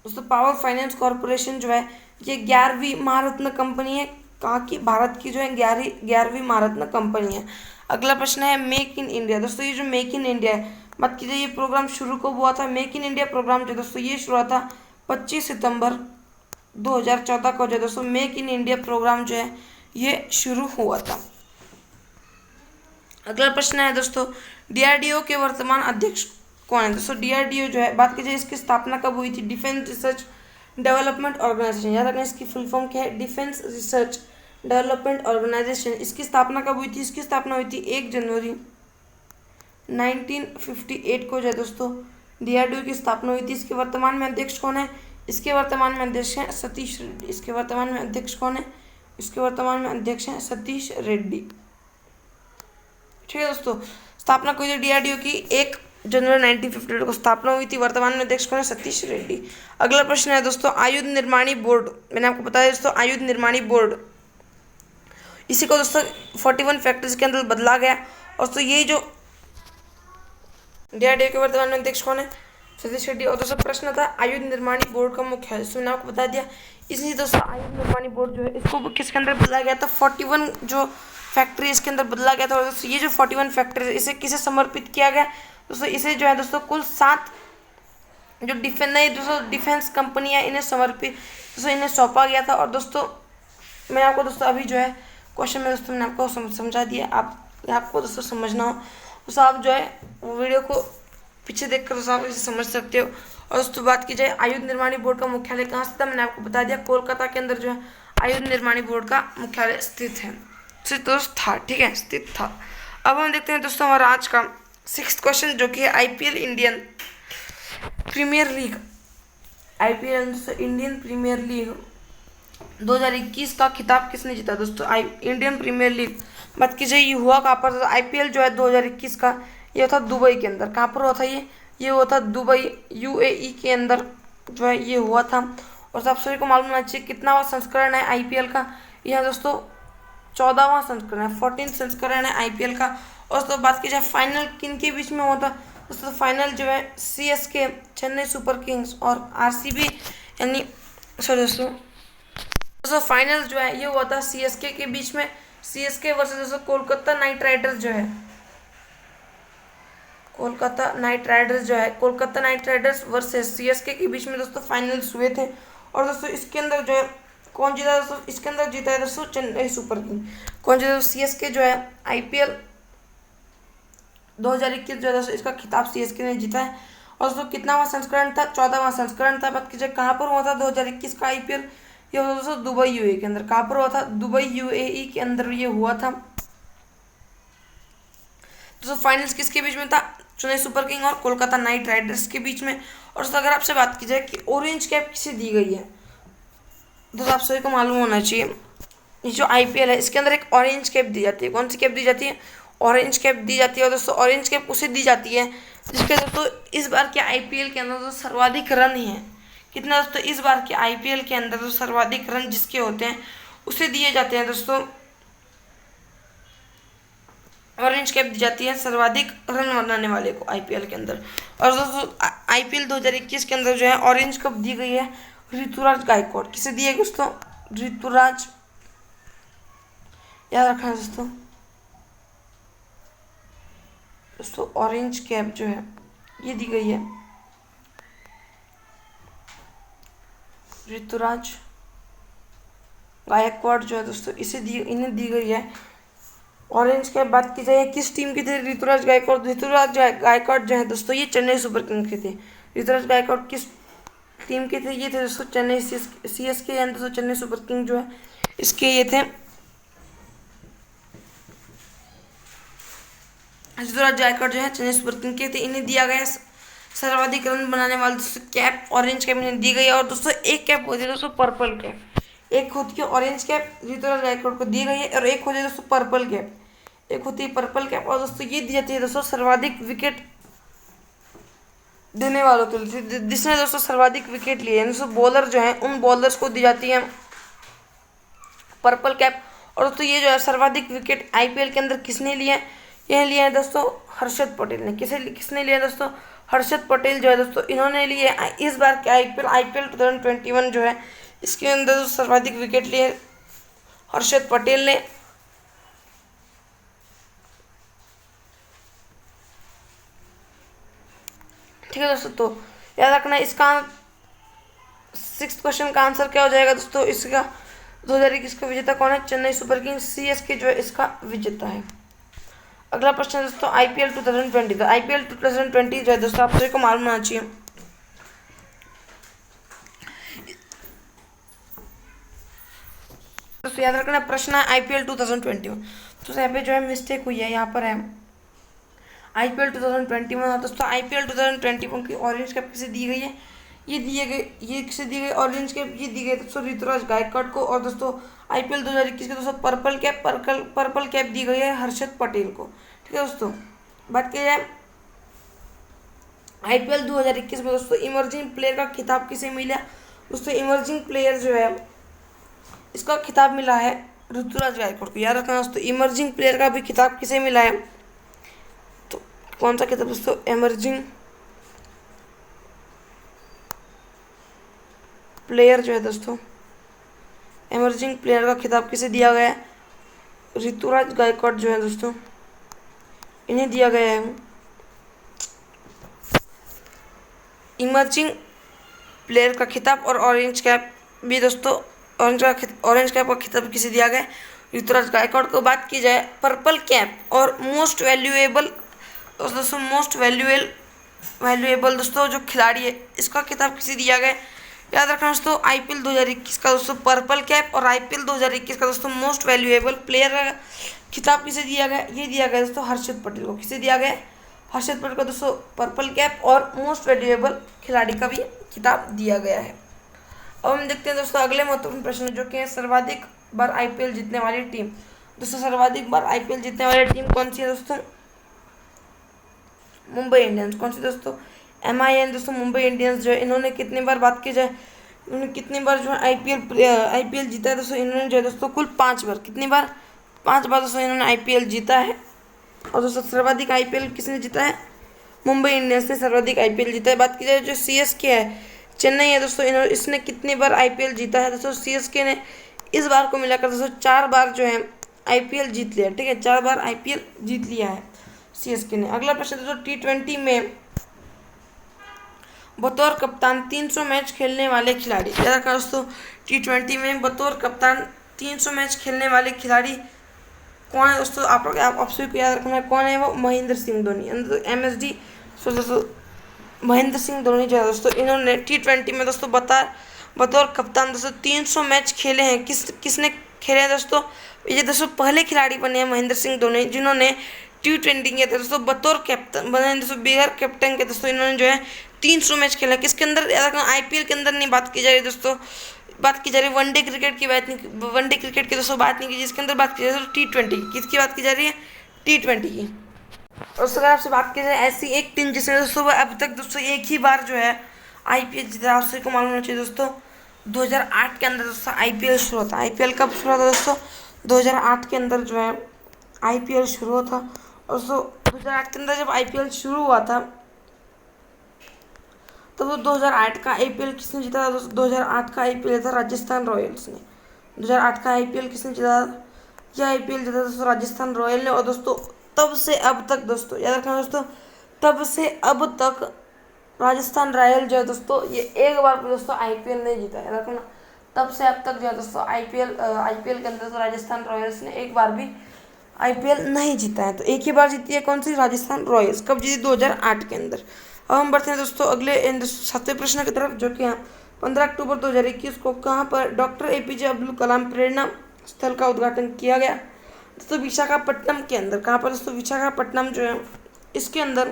S1: दोस्तों पावर फाइनेंस कॉर्पोरेशन जो है ये 11वीं महारत्न कंपनी है। कहाँ की? भारत की जो है 11वीं महारत्न कंपनी है। अगला प्रश्न है मेक इन इंडिया। दोस्तों ये जो मेक इन इंडिया है, बात कीजिए ये प्रोग्राम शुरू कब हुआ था? मेक इन इंडिया प्रोग्राम जो दोस्तों ये शुरू हुआ था 25 सितंबर 2014 को जो दोस्तों मेक इन इंडिया प्रोग्राम जो है ये शुरू हुआ था। अगला प्रश्न है दोस्तों DRDO के वर्तमान अध्यक्ष कौन है? दोस्तों DRDO जो है बात कीजिए इसकी स्थापना कब हुई थी? Defence research development organisation. याद रखना इसकी फुल फॉर्म क्या है? Defence research development organisation. इसकी स्थापना कब हुई थी? इसकी स्थापना हुई थी 1 जनवरी 1958 को जो है दोस्तों DRDO की स्थापना हुई थी। इसके वर्तमान में अध्यक्ष कौन है? इसके वर्तमान में अध्यक्ष हैं सतीश रेड्डी। इसके वर्तमान में अध्यक्ष कौन है? इसके वर्तमान में अध्यक्ष हैं सतीश रेड्डी। ठीक है दोस्तों, स्थापना हुई थी DRDO की 1 जनवरी 1958 को स्थापना हुई थी। वर्तमान में अध्यक्ष कौन है? सतीश रेड्डी। अगला प्रश्न है दोस्तों आयुध निर्माणी बोर्ड। मैंने आपको बताया दोस्तों आयुध निर्माणी बोर्ड, इसी को दोस्तों 41 फैक्ट्रीज के अंदर बदला गया। और तो यही जो DRDO के वर्तमान में अध्यक्ष कौन है? सतीश रेड्डी। और दोस्तों प्रश्न था आयुध निर्माणी बोर्ड का मुख्यालय, मैंने आपको बता दिया। इसलिए दोस्तों आयुध निर्माणी बोर्ड जो है इसको किसके अंदर बदला गया था? 41 जो फैक्ट्री इसके अंदर बदला गया था। और दोस्तों ये जो 41 फैक्ट्री इसे किसे समर्पित किया गया दोस्तों, इसे जो है दोस्तों कुल 7 जो डिफेंस कंपनी है इन्हें समर्पित दोस्तों इन्हें सौंपा गया था। और दोस्तों मैं आपको दोस्तों अभी जो है क्वेश्चन में दोस्तों मैंने आपको समझा दिया, आपको दोस्तों समझना हो दोस्तों आप जो है वो वीडियो को पीछे देखकर दोस्तों आप इसे समझ सकते हो। और दोस्तों बात की जाए आयुध निर्माणी बोर्ड का मुख्यालय कहाँ स्थित था, मैंने आपको बता दिया कोलकाता के अंदर जो है आयुध निर्माणी बोर्ड का मुख्यालय स्थित है, दोस्त था, ठीक है, स्थित था। अब हम देखते हैं दोस्तों हमारा आज का 6th क्वेश्चन जो कि है IPL Indian Premier League, IPL Indian Premier League 2021 का खिताब किसने जीता दोस्तों। इंडियन प्रीमियर लीग बात की जाए ये हुआ कहाँ पर, IPL जो है 2021 का ये था दुबई के अंदर। कहाँ पर हुआ था ये हुआ था दुबई UAE के अंदर जो है ये हुआ था। और सब सभी को मालूम होना चाहिए कितनावां संस्करण है IPL का, यह दोस्तों 14वां संस्करण है, 14 संस्करण है IPL का। और दोस्तों बात की जाए फाइनल किन के बीच में हुआ था दोस्तों, फाइनल जो है CSK चेन्नई सुपर किंग्स और RCB यानी सॉरी दोस्तों फाइनल जो है ये हुआ था CSK के बीच में, CSK वर्सेस दोस्तों कोलकाता नाइट राइडर्स जो है, Kolkata night Riders versus CSK के बीच में दोस्तों फाइनल्स हुए थे। और दोस्तों इसके अंदर जो है कौन जीता दोस्तों, इसके अंदर जीता है दोस्तों चेन्नई सुपर किंग। कौन जीता CSK जो है IPL 2021 जो है दोस्तों इसका खिताब CSK ने जीता है। और दोस्तों कितनावां संस्करण था, 14वां संस्करण था। बात कीजिए कहाँ पर हुआ था 2021 का IPL, ये हुआ दोस्तों दुबई UAE के अंदर। कहाँ पर हुआ था, दुबई UAE के अंदर ये हुआ था। दोस्तों फाइनल्स किसके बीच में था, चेन्नई सुपर किंग और कोलकाता नाइट राइडर्स के बीच में। और दोस्तों अगर आपसे बात की जाए कि ऑरेंज कैप किसे दी गई है, दोस्तों आप सभी को मालूम होना चाहिए ये जो IPL है इसके अंदर एक ऑरेंज कैप दी जाती है। कौन सी कैप दी जाती है, ऑरेंज कैप दी जाती है। और दोस्तों ऑरेंज कैप उसे दी जाती है जिसके दोस्तों इस बार के IPL के अंदर दोस्तों सर्वाधिक रन है। कितना दोस्तों, इस बार के IPL के अंदर जो सर्वाधिक रन जिसके होते हैं उसे दिए जाते हैं दोस्तों, ऑरेंज कैप दी जाती है सर्वाधिक रन बनाने वाले को IPL के अंदर। और दोस्तों IPL 2021 के अंदर जो है ऑरेंज कप दी गई है ऋतुराज गायकवाड़। किसे दी है दोस्तों, ऋतुराज, याद रखना है दोस्तों ऑरेंज कैप जो है ये दी गई है ऋतुराज गायकवाड़ जो है दोस्तों इन्हें दी गई है ऑरेंज कैप। बात की जाए किस टीम के थे ऋतुराज गायकवाड़ जो है दोस्तों ये चेन्नई सुपर किंग्स के थे। ऋतुराज गायकवाड़ किस टीम के थे, ये थे दोस्तों चेन्नई CSK यानी दोस्तों चेन्नई सुपर किंग जो है इसके ये थे। ऋतुराज गायकवाड़ जो है चेन्नई सुपर किंग के थे। इन्हें दिया गया सर्वाधिक रन बनाने वाले दोस्तों कैप, ऑरेंज कैप इन्हें दी गई है। और दोस्तों एक कैप होती है दोस्तों पर्पल कैप, एक होती है ऑरेंज कैप ऋतुराज गायकवाड़ को दी गई है, और एक होती है दोस्तों पर्पल कैप, एक होती है पर्पल कैप। और दोस्तों ये दी जाती है दोस्तों सर्वाधिक विकेट देने वालों के लिए, जिसने दोस्तों सर्वाधिक विकेट लिए हैं दोस्तों बॉलर जो हैं उन बॉलर्स को दी जाती है पर्पल कैप। और दोस्तों ये जो है सर्वाधिक विकेट IPL के अंदर किसने लिए हैं, यह लिए हैं दोस्तों हर्षद पटेल ने। किसने लिए दोस्तों, हर्षद पटेल जो है दोस्तों इन्होंने लिए इस बार के IPL 2021 जो है इसके अंदर सर्वाधिक विकेट लिए हर्षद पटेल ने। ठीक है दोस्तों, तो याद रखना इसका 6th क्वेश्चन का आंसर क्या हो जाएगा दोस्तों, इसका 2021 का विजेता कौन है, चेन्नई सुपर किंग्स। CSK जो है इसका विजेता है। अगला प्रश्न दोस्तों IPL 2020 का, IPL 2020 जो है दोस्तों आप सभी को मालूम होना चाहिए दोस्तों, याद रखना प्रश्न है IPL 2021। तो यहाँ पे जो है मिस्टेक हुई है, यहाँ पर है IPL 2021 दोस्तों। IPL 2021 की ऑरेंज कैप किसे दी गई है, ये किसे दी गई ऑरेंज कैप, ये दी गई दोस्तों ऋतुराज गायकवाड़ को। और दोस्तों IPL 2021 के दोस्तों पर्पल कैप दी गई है हर्षद पटेल को। ठीक है दोस्तों, बात की जाए IPL 2021 में दोस्तों इमर्जिंग प्लेयर का खिताब किसे मिला दोस्तों, इमर्जिंग प्लेयर जो है इसका खिताब मिला है ऋतुराज गायकवाड़ को। याद रखना दोस्तों इमर्जिंग प्लेयर का भी खिताब किसे मिला है, तो कौन सा खिताब दोस्तों, इमर्जिंग प्लेयर जो है दोस्तों, इमर्जिंग प्लेयर का खिताब किसे दिया गया है, ऋतुराज गायकवाड़ जो है दोस्तों, इन्हें दिया गया है इमर्जिंग प्लेयर का खिताब। और ऑरेंज कैप भी दोस्तों, ऑरेंज कैप का खिताब किसे दिया गया? ऋतुराज गायकवाड़ को। बात की जाए पर्पल कैप और मोस्ट वैल्यूएबल दोस्तों, मोस्ट वैल्यूएबल दोस्तों जो खिलाड़ी है, इसका खिताब किसे दिया गया? याद रखना दोस्तों, आईपीएल 2021 का दोस्तों पर्पल कैप और आईपीएल 2021 का दोस्तों मोस्ट वैल्यूएबल प्लेयर का खिताब किसे दिया गया? ये दिया गया दोस्तों हर्षित पटेल को। किसे दिया गया? हर्षित पटेल को दोस्तों पर्पल कैप और मोस्ट वैल्यूएबल खिलाड़ी का भी खिताब दिया गया है। अब हम देखते हैं दोस्तों अगले महत्वपूर्ण प्रश्न, जो कि है सर्वाधिक बार आईपीएल जीतने वाली टीम। दोस्तों सर्वाधिक बार आईपीएल जीतने वाली टीम कौन सी है दोस्तों? मुंबई इंडियंस। कौन सी दोस्तों? MIN दोस्तों मुंबई इंडियंस जो है, इन्होंने कितनी बार बात की जाए, इन्होंने कितनी बार जो है आईपीएल जीता है दोस्तों? इन्होंने जो है दोस्तों कुल 5 बार, कितनी बार? 5 बार दोस्तों इन्होंने आईपीएल जीता है। और दोस्तों सर्वाधिक आईपीएल किसने जीता है? मुंबई इंडियंस ने सर्वाधिक आईपीएल जीता है। बात की जाए जो CSK है, चेन्नई है दोस्तों, इसने कितनी बार आईपीएल जीता है दोस्तों? CSK ने इस बार को मिलाकर दोस्तों 4 बार जो है आईपीएल जीत लिया। ठीक है, 4 बार आईपीएल जीत लिया है CSK ने। अगला प्रश्न दोस्तों, T20 में बतौर कप्तान 300 मैच खेलने वाले खिलाड़ी। याद रखना दोस्तों, T20 में बतौर कप्तान 300 मैच खेलने वाले खिलाड़ी कौन है दोस्तों? आप सभी को याद रखना है कौन है वो? महेंद्र सिंह धोनी, MSD। सो दोस्तों महेंद्र सिंह धोनी जो है दोस्तों, इन्होंने T20 में दोस्तों बतौर कप्तान दोस्तों 300 मैच खेले हैं। किसने खेले हैं दोस्तों? ये दोस्तों पहले खिलाड़ी बने हैं महेंद्र सिंह धोनी, जिन्होंने T20 के दोस्तों बतौर कैप्टन बने दोस्तों, बिगर कैप्टन के दोस्तों इन्होंने जो है 300 मैच खेला। किसके अंदर? याद रखना आईपीएल के अंदर नहीं बात की जा रही दोस्तों, बात की जा रही वनडे क्रिकेट की बात नहीं, वनडे क्रिकेट की दोस्तों बात नहीं की, जिसके अंदर बात की जा रही है T20 की। किसकी बात की जा रही है? T20 की। और अगर आपसे बात की जाए ऐसी एक टीम जिसने दोस्तों अब तक दोस्तों एक ही बार जो है आईपीएल जीता, आप सभी को मालूम होना चाहिए दोस्तों 2008 के अंदर दोस्तों आईपीएल शुरू होता। आईपीएल कब शुरू होता दोस्तों? 2008 के अंदर जो है आईपीएल शुरू हुआ था। और दोस्तों 2008 के अंदर जब आईपीएल शुरू हुआ था, तो वो 2008 का आईपीएल किसने जीता था दोस्तों? 2008 का आईपीएल था राजस्थान रॉयल्स ने। 2008 का आईपीएल किसने जीता? यह आईपीएल जीता दोस्तों राजस्थान रॉयल ने। और दोस्तों तब से अब तक दोस्तों याद रखना दोस्तों, तब से अब तक राजस्थान रॉयल जो है दोस्तों, ये एक बार भी दोस्तों आईपीएल नहीं जीता है। याद रखना, तब से अब तक जो है दोस्तों आईपीएल के अंदर तो राजस्थान रॉयल्स ने एक बार भी आईपीएल नहीं जीता है। तो एक ही बार जीती है, कौन सी? राजस्थान रॉयल्स। कब जीती? 2008 के अंदर। अब हम बढ़ते हैं दोस्तों अगले 7वें प्रश्न की तरफ, जो कि 15 अक्टूबर 2021 को कहाँ पर डॉक्टर APJ अब्दुल कलाम प्रेरणा स्थल का उद्घाटन किया गया दोस्तों? विशाखापट्टनम के अंदर। कहाँ पर दोस्तों? विशाखापट्टनम जो है इसके अंदर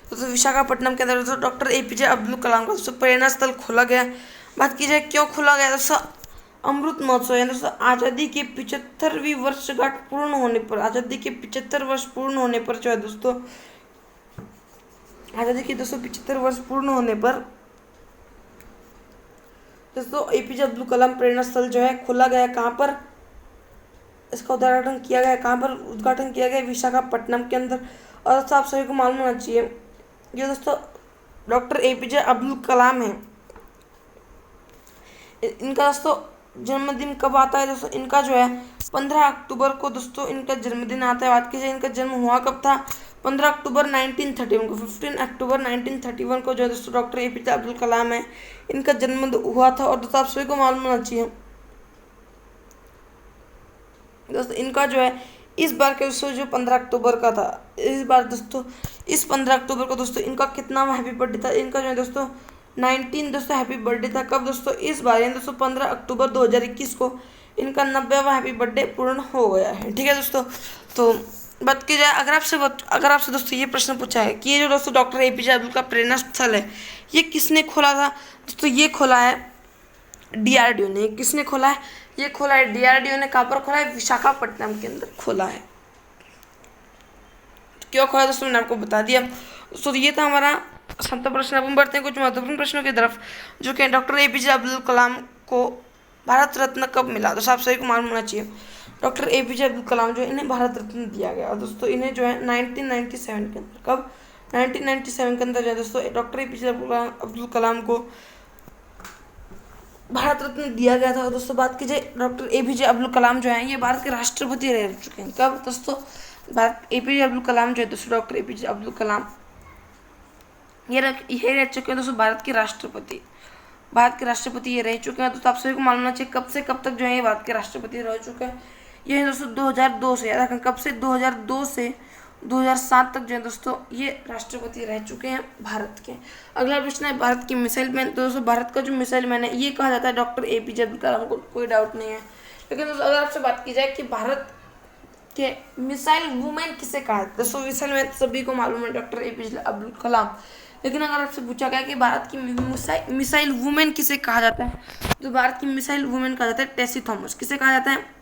S1: दोस्तों, विशाखापट्टनम के अंदर दोस्तों डॉक्टर APJ अब्दुल कलाम का दोस्तों प्रेरणा स्थल खोला गया। बात की जाए क्यों खोला गया दोस्तों? अमृत महोत्सव यानी दोस्तों आज़ादी की 75वीं वर्षगांठ पूर्ण होने पर, आज़ादी के 75 वर्ष पूर्ण होने पर जो है दोस्तों, आज़ादी के 275 वर्ष पूर्ण होने पर दोस्तों APJ अब्दुल कलाम प्रेरणा स्थल जो है खोला गया। कहाँ पर इसका उद्घाटन किया गया? कहाँ पर उद्घाटन किया गया? विशाखापट्टनम के अंदर। और दोस्तों आप सभी को मालूम होना चाहिए, ये दोस्तों डॉक्टर APJ अब्दुल कलाम है, इनका दोस्तों जन्मदिन कब आता है दोस्तों? इनका जो है 15 अक्टूबर को दोस्तों इनका जन्मदिन आता है। बात की जाए इनका जन्म हुआ कब था? 15 अक्टूबर 1931 को। 15 अक्टूबर 1931 को जो है दोस्तों डॉक्टर APJ अब्दुल कलाम है, इनका जन्म हुआ था। और दोस्तों आप सभी को मालूम होना चाहिए दोस्तों, इनका जो है इस बार के दोस्तों जो 15 अक्टूबर का था, इस बार दोस्तों इस 15 अक्टूबर को दोस्तों इनका कितना हैप्पी बर्थडे था? इनका जो है दोस्तों 19 दोस्तों हैप्पी बर्थडे था। कब दोस्तों? इस बार यानी दोस्तों 15 अक्टूबर 2021 को इनका 90वां हैप्पी बर्थडे पूर्ण हो गया है। ठीक है दोस्तों, तो बात की जाए अगर आपसे दोस्तों ये प्रश्न पूछा है कि ये जो दोस्तों डॉक्टर APJ अब्दुल का प्रेरणा स्थल है, ये किसने खोला था दोस्तों? ये खोला है DRDO ने। किसने खोला है? ये खोला है DRDO ने। कहाँ पर खोला है? विशाखापट्टनम के अंदर खोला है। क्यों खोला दोस्तों? मैंने आपको बता दिया दोस्तों। ये था हमारा 7वां प्रश्न। अब हम बढ़ते हैं कुछ महत्वपूर्ण प्रश्नों की तरफ, जो कि डॉक्टर APJ अब्दुल कलाम को भारत रत्न कब मिला? दोस्तों आप सभी को मालूम होना चाहिए, डॉक्टर APJ अब्दुल कलाम जो है इन्हें भारत रत्न दिया गया। और दोस्तों इन्हें जो है 1997 के अंदर, कब? 1997 के अंदर जो है दोस्तों डॉक्टर APJ अब्दुल कलाम को भारत रत्न दिया गया था। और दोस्तों बात कीजिए डॉक्टर APJ अब्दुल कलाम जो है ये भारत के राष्ट्रपति रह चुके हैं। कब दोस्तों? भारत APJ अब्दुल कलाम जो है दोस्तों, डॉक्टर APJ अब्दुल कलाम ये रह चुके हैं दोस्तों भारत के राष्ट्रपति। भारत के राष्ट्रपति ये रह चुके हैं। दोस्तों आप सभी को मालूम होना चाहिए कब से कब तक जो है ये भारत के राष्ट्रपति रह चुके हैं। ये है दोस्तों 2002 से, याद रखें कब से, 2002 से 2007 तक जो है दोस्तों ये राष्ट्रपति रह चुके हैं भारत के। अगला प्रश्न है भारत की मिसाइल मैन। तो दोस्तों भारत का जो मिसाइल मैन है ये कहा जाता है डॉक्टर APJ अब्दुल कलाम को, कोई डाउट नहीं है। लेकिन दोस्तों अगर आपसे बात की जाए कि भारत के मिसाइल वुमेन किसे कहा जाता है, दोस्तों मिसाइल मैन सभी को मालूम है डॉक्टर APJ अब्दुल कलाम। लेकिन अगर आपसे पूछा गया कि भारत की मिसाइल वुमेन किसे कहा जाता है, तो भारत की मिसाइल वुमेन कहा जाता है टेसी थॉमस। किसे कहा जाता है?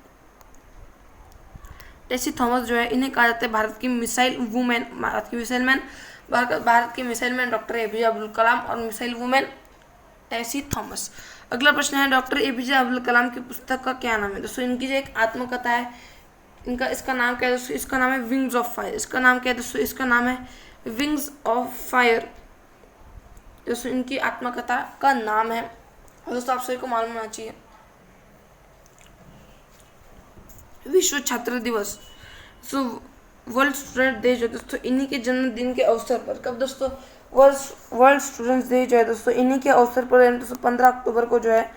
S1: टेसी थॉमस जो है इन्हें कहा जाता है भारत की मिसाइल वुमेन। भारत की मिसाइल मैन, भारत के missile man doctor APJ Abdul Kalam और मिसाइल वुमेन टेसी थॉमस। अगला प्रश्न है डॉक्टर APJ अब्दुल कलाम की पुस्तक का क्या नाम है? दोस्तों इनकी जो एक आत्मकथा है, इसका नाम क्या है दोस्तों? इसका नाम है विंग्स ऑफ फायर। इसका नाम क्या है दोस्तों? इसका नाम है विंग्स ऑफ फायर। दोस्तों इनकी आत्मकथा का नाम है। और दोस्तों आप सभी को मालूम होना चाहिए विश्व छात्र दिवस, वर्ल्ड स्टूडेंट डे जो दोस्तों इन्हीं के जन्मदिन के अवसर पर, कब दोस्तों? वर्ल्ड स्टूडेंट्स डे जो है दोस्तों इन्हीं के अवसर पर दोस्तों 15 अक्टूबर को जो है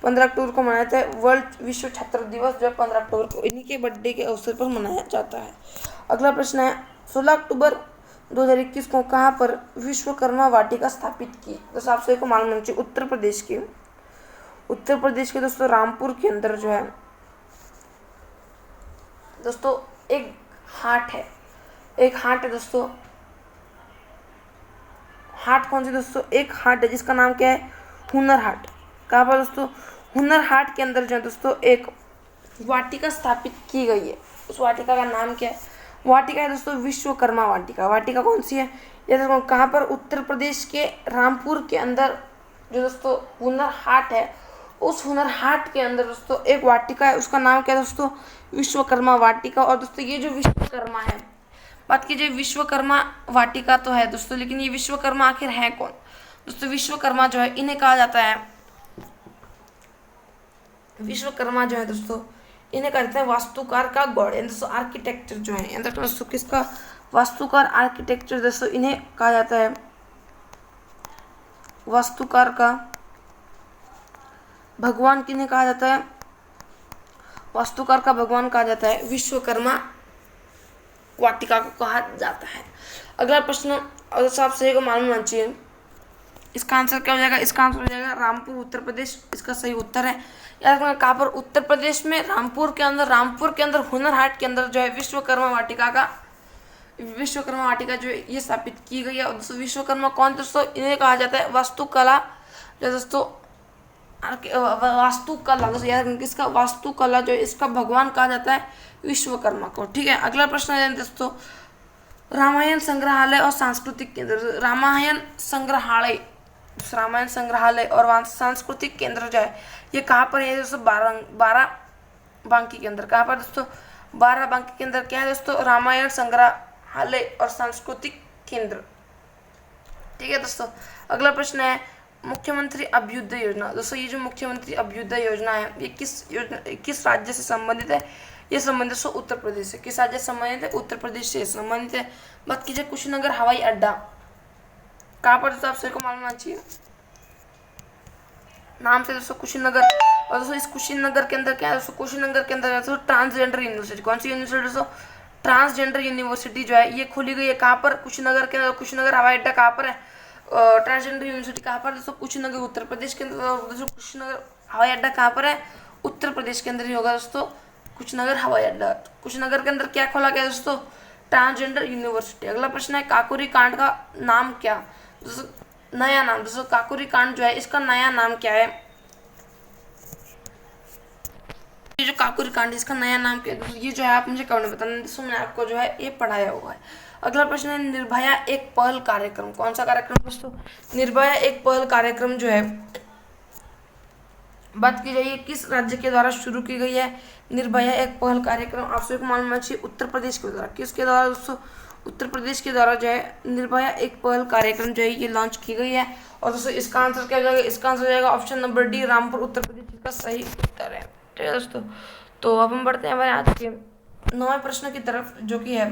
S1: 15 अक्टूबर को मनाया जाता है। वर्ल्ड विश्व छात्र दिवस जो है 15 अक्टूबर को इन्हीं के बर्थडे के अवसर पर मनाया जाता है। अगला प्रश्न है 16 अक्टूबर 2021 को कहाँ पर विश्वकर्मा वाटिका स्थापित की? दोस्तों आप सभी को मालूम होना चाहिए उत्तर प्रदेश के दोस्तों रामपुर के अंदर जो है दोस्तों एक हाट है दोस्तों। हाट कौन सी दोस्तों? एक हाट है जिसका नाम क्या है? हुनर हाट। कहाँ पर दोस्तों? हुनर हाट के अंदर जो है दोस्तों एक वाटिका स्थापित की गई है। उस वाटिका का नाम क्या है? वाटिका है दोस्तों विश्वकर्मा वाटिका। वाटिका कौन सी है? ये देखो कहाँ पर? उत्तर प्रदेश के रामपुर के अंदर जो दोस्तों हुनर हाट है, उस हुनर हाट के अंदर दोस्तों एक वाटिका है। उसका नाम क्या है दोस्तों? विश्वकर्मा वाटिका। और दोस्तों ये जो विश्वकर्मा है, बात कीजिए विश्वकर्मा वाटिका तो है दोस्तों, लेकिन ये विश्वकर्मा आखिर है कौन? दोस्तों विश्वकर्मा जो है इन्हें कहा जाता है, विश्वकर्मा जो है दोस्तों इन्हें कहा जाता है वास्तुकार का गॉड। दोस्तों आर्किटेक्चर जो है दोस्तों किसका? वास्तुकार, आर्किटेक्चर दोस्तों इन्हें कहा जाता है वास्तुकार का भगवान। किन्हें कहा जाता है? वास्तुकार का भगवान कहा जाता है विश्वकर्मा वाटिका को कहा जाता है। अगला प्रश्न और आप सही को मालूम होना चाहिए, इसका आंसर क्या हो जाएगा? इसका आंसर हो जाएगा रामपुर, उत्तर प्रदेश। इसका सही उत्तर है। याद रखना कहाँ पर? उत्तर प्रदेश में रामपुर के अंदर हुनर हाट के अंदर जो है विश्वकर्मा वाटिका जो है ये स्थापित की गई है। और दोस्तों विश्वकर्मा कौन दोस्तों? इन्हें कहा जाता है वास्तुकला जो दोस्तों वास्तुकला दोस्तों याद रखना किसका? वास्तुकला जो है इसका भगवान कहा जाता है विश्वकर्मा को। ठीक है, अगला प्रश्न है दोस्तों रामायण संग्रहालय और सांस्कृतिक केंद्र। रामायण संग्रहालय और सांस्कृतिक केंद्र जो है ये कहाँ पर है दोस्तों? बाराबंकी के अंदर। कहाँ पर दोस्तों? बाराबंकी के अंदर क्या है दोस्तों? रामायण संग्रहालय और सांस्कृतिक केंद्र। ठीक है दोस्तों, अगला प्रश्न है मुख्यमंत्री अभ्युदय योजना। दोस्तों ये जो मुख्यमंत्री अभ्युदय योजना है ये किस राज्य से संबंधित है? ये संबंधित है उत्तर प्रदेश से। किस राज्य से संबंधित है? उत्तर प्रदेश से संबंधित है। बात कीजिए कुशीनगर हवाई अड्डा कहाँ पर दोस्तों? आप सभी को मालूम होना चाहिए नाम से दोस्तों कुशीनगर। और दोस्तों इस कुशीनगर के अंदर क्या है दोस्तों? कुशीनगर के अंदर दोस्तों ट्रांसजेंडर यूनिवर्सिटी। कौन सी यूनिवर्सिटी दोस्तों? ट्रांसजेंडर यूनिवर्सिटी जो है ये खोली गई है। कहाँ पर? कुशीनगर के अंदर। कुशीनगर हवाई अड्डा कहाँ पर है? ट्रांसजेंडर यूनिवर्सिटी कहाँ पर दोस्तों? कुशीनगर, उत्तर प्रदेश के अंदर। दोस्तों कुशीनगर हवाई अड्डा कहाँ पर है? उत्तर प्रदेश के अंदर ही होगा दोस्तों कुशीनगर हवाई अड्डा। कुशीनगर के अंदर क्या खोला गया दोस्तों? Transgender university. अगला प्रश्न है काकोरी कांड का नाम क्या? दोस्तों नया नाम दोस्तों काकोरी कांड जो है इसका नया नाम क्या है? ये जो काकोरी कांड इसका नया नाम क्या है दोस्तों? ये जो है आप मुझे कमेंट में बताना दोस्तों, मैंने आपको जो है ये पढ़ाया हुआ है। अगला प्रश्न है निर्भया एक पहल कार्यक्रम। कौन सा कार्यक्रम दोस्तों? निर्भया एक पहल कार्यक्रम जो है बात की जाए किस राज्य के द्वारा शुरू की गई है? निर्भया एक पहल कार्यक्रम आप सभी को मालूम होना चाहिए उत्तर प्रदेश के द्वारा। किसके द्वारा दोस्तों? उत्तर प्रदेश के द्वारा जो है निर्भया एक पहल कार्यक्रम जो है ये लॉन्च की गई है। और दोस्तों इसका आंसर क्या हो जाएगा, इसका आंसर हो जाएगा option number D, Rampur Uttar Pradesh, इसका सही उत्तर है। ठीक है दोस्तों, तो अब हम बढ़ते हैं हमारे आज के 9वें प्रश्न की तरफ, जो कि है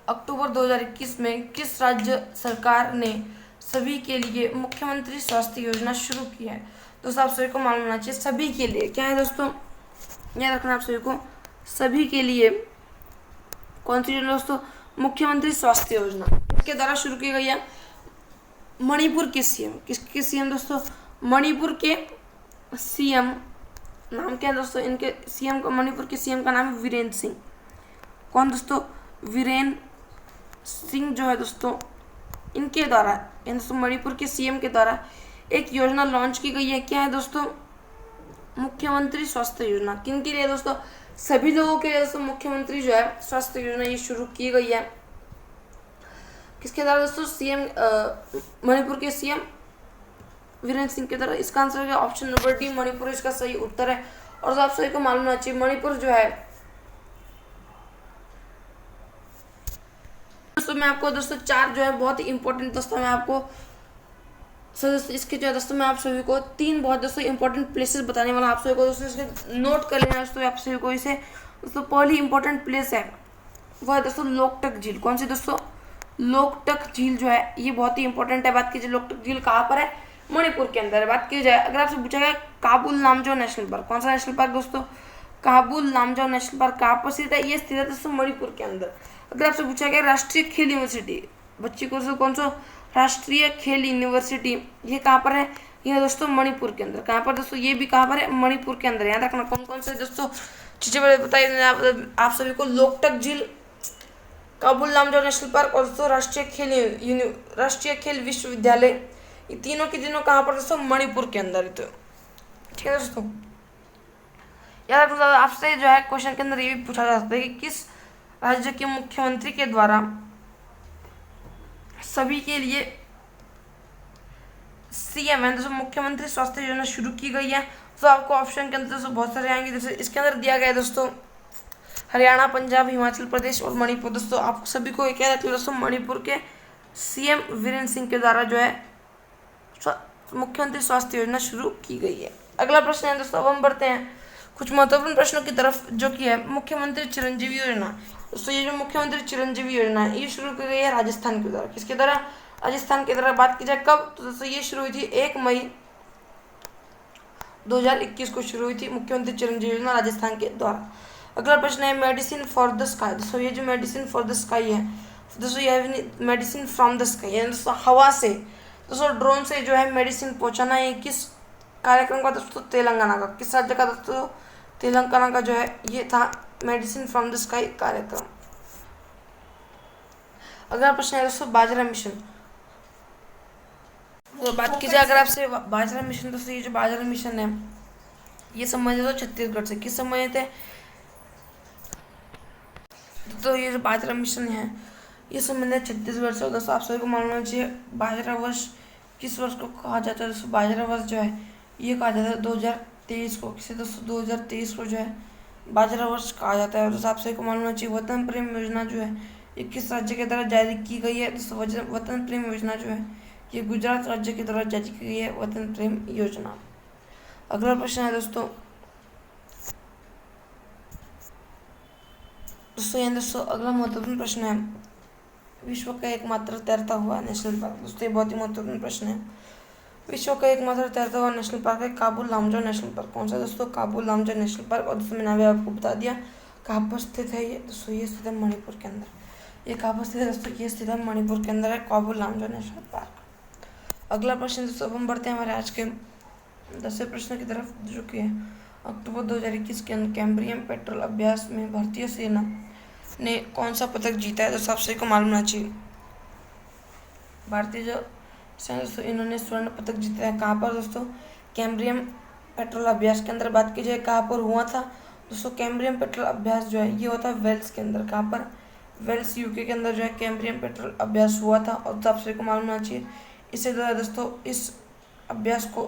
S1: अक्टूबर 2021 में किस राज्य सरकार ने सभी के लिए मुख्यमंत्री स्वास्थ्य योजना शुरू की है। दोस्तों आप सभी को मालूम होना चाहिए सभी के लिए क्या है दोस्तों, याद रखना आप सभी को, सभी के लिए कौन सी योजना दोस्तों, मुख्यमंत्री स्वास्थ्य योजना इसके द्वारा शुरू की गई है। मणिपुर के सीएम, किसके सीएम दोस्तों, मणिपुर के सीएम, नाम क्या है दोस्तों इनके सीएम का, मणिपुर के सीएम का नाम है वीरेंद्र सिंह। कौन दोस्तों, वीरेंद्र सिंह जो है दोस्तों, इनके द्वारा दोस्तों मणिपुर के सीएम के द्वारा एक योजना लॉन्च की गई है। क्या है दोस्तों, मुख्यमंत्री स्वास्थ्य योजना। किन के लिए दोस्तों, सभी लोगों के लिए दोस्तों मुख्यमंत्री जो है स्वास्थ्य योजना ये शुरू की गई है। किसके द्वारा दोस्तों, सीएम मणिपुर के सीएम वीरेंद्र सिंह के द्वारा। इसका आंसर है ऑप्शन नंबर डी, मणिपुर इसका सही उत्तर है। और आप सभी को मालूम होना चाहिए मणिपुर जो है दोस्तों, मैं आपको दोस्तों 4 जो है बहुत ही इंपॉर्टेंट दोस्तों मैं आपको दोस्तों इसके जो है दोस्तों मैं आप सभी को 3 बहुत दोस्तों इंपॉर्टेंट प्लेसेस बताने वाला, आप सभी को दोस्तों इसके नोट कर लेना दोस्तों आप सभी को। इसे दोस्तों पहली इंपॉर्टेंट प्लेस है वह है दोस्तों लोकटक झील। कौन सी दोस्तों, लोकटक झील जो है ये बहुत ही इंपॉर्टेंट है। बात कीजिए लोकटक झील कहाँ पर है, मणिपुर के अंदर है। बात की जाए अगर आपसे पूछा गया काबुल लामजाओ नेशनल पार्क, कौन सा नेशनल पार्क दोस्तों, काबुल लामजाओ नेशनल पार्क कहाँ पर स्थित है, ये स्थित है दोस्तों मणिपुर के अंदर। अगर आपसे पूछा गया राष्ट्रीय खेल यूनिवर्सिटी, बच्ची को कौन सा राष्ट्रीय खेल यूनिवर्सिटी, ये कहाँ पर है, ये दोस्तों मणिपुर के अंदर। कहाँ पर दोस्तों, ये भी कहाँ पर है, मणिपुर के अंदर। याद रखना कौन कौन से दोस्तों चीजें बताइए आप सभी को, लोकटक झील, काबुल लामजाओ नेशनल पार्क और दोस्तों राष्ट्रीय खेल विश्वविद्यालय, ये तीनों के तीनों कहाँ पर दोस्तों, मणिपुर के अंदर। तो ठीक है दोस्तों, याद रखना आपसे जो है क्वेश्चन के अंदर ये भी पूछा जा सकता है कि किस राज्य के मुख्यमंत्री के द्वारा सभी के लिए सीएम है दोस्तों मुख्यमंत्री स्वास्थ्य योजना शुरू की गई है। तो आपको ऑप्शन के अंदर दोस्तों बहुत सारे आएंगे, जैसे इसके अंदर दिया गया है दोस्तों हरियाणा, पंजाब, हिमाचल प्रदेश और मणिपुर। दोस्तों आप सभी को क्या रखिए दोस्तों, मणिपुर के सीएम वीरेंद्र सिंह के द्वारा जो है मुख्यमंत्री स्वास्थ्य योजना शुरू की गई है। अगला प्रश्न है दोस्तों, अब हम बढ़ते हैं कुछ महत्वपूर्ण प्रश्नों की तरफ, जो कि है मुख्यमंत्री चिरंजीवी योजना। दोस्तों ये जो मुख्यमंत्री चिरंजीवी योजना है ये शुरू की गई है राजस्थान के द्वारा। किसके द्वारा, राजस्थान के द्वारा। बात की जाए कब, तो दोस्तों ये शुरू हुई थी 1 मई 2021 को शुरू हुई थी मुख्यमंत्री चिरंजीवी योजना राजस्थान के द्वारा। अगला प्रश्न है मेडिसिन फॉर द स्काई। दोस्तों ये जो मेडिसिन फॉर द स्काई है दोस्तों, यह मेडिसिन फ्रॉम द स्काई यानी दोस्तों हवा से दोस्तों ड्रोन से जो है मेडिसिन पहुंचाना, ये किस कार्यक्रम का दोस्तों, तेलंगाना का। किस राज्य का दोस्तों, तेलंगाना का जो है ये था मेडिसिन फ्रॉम द स्काई कार्यक्रम। अगला प्रश्न है दोस्तों बाजरा मिशन। तो बात की जाए अगर आपसे बाजरा मिशन, दोस्तों ये जो बाजरा मिशन है ये संबंधित है छत्तीसगढ़ से। किस संबंधित है, तो ये जो बाजरा मिशन है ये संबंधित है छत्तीसगढ़ से। दोस्तों आप सभी को मालूम होना चाहिए बाजरा वर्ष किस वर्ष को कहा जाता है। दोस्तों बाजरा वर्ष जो है ये कहा जाता है 2023 को। किसे दोस्तों, 2023 को जो है बाजरा वर्ष कहा जाता है। और दोस्तों आप सभी को मालूम होना चाहिए वतन प्रेम योजना जो है ये किस राज्य के द्वारा जारी की गई है। दोस्तों वतन प्रेम योजना जो है ये गुजरात राज्य के द्वारा जारी की गई है, वतन प्रेम योजना। अगला प्रश्न है दोस्तों अगला महत्वपूर्ण प्रश्न है विश्व का एकमात्र तैरता हुआ नेशनल पार्क। दोस्तों ये बहुत ही महत्वपूर्ण प्रश्न है। विश्व का एकमात्र तैरता हुआ नेशनल पार्क है काबुल लामजाओ नेशनल पार्क। कौन सा दोस्तों, काबुल लामजाओ नेशनल पार्क। और दोस्तों मैंने अभी आपको बता दिया कहाँ पर स्थित है ये। दोस्तों ये स्थित है मणिपुर के अंदर। ये कहाँ पर स्थित है दोस्तों, ये स्थित है मणिपुर के अंदर है काबुल लामजाओ नेशनल पार्क। अगला प्रश्न दोस्तों, अब हम बढ़ते हैं हमारे आज के 10वें प्रश्न की तरफ, जो कि है अक्टूबर 2021 के अंदर कैम्ब्रियम पेट्रोल अभ्यास में भारतीय सेना ने कौन सा पदक जीता है। दोस्तों आप सभी को मालूम होना चाहिए भारतीय जो सेना दोस्तों इन्होंने स्वर्ण पदक जीता है। कहाँ पर दोस्तों, कैम्ब्रियम पेट्रोल अभ्यास के अंदर। बात की जाए कहाँ पर हुआ था दोस्तों, कैम्ब्रियम पेट्रोल अभ्यास जो है ये होता है वेल्स के अंदर। कहाँ पर, वेल्स यूके के अंदर जो है कैम्ब्रियम पेट्रोल अभ्यास हुआ था। और आप सभी को मालूम होना चाहिए इसे द्वारा दोस्तों इस अभ्यास को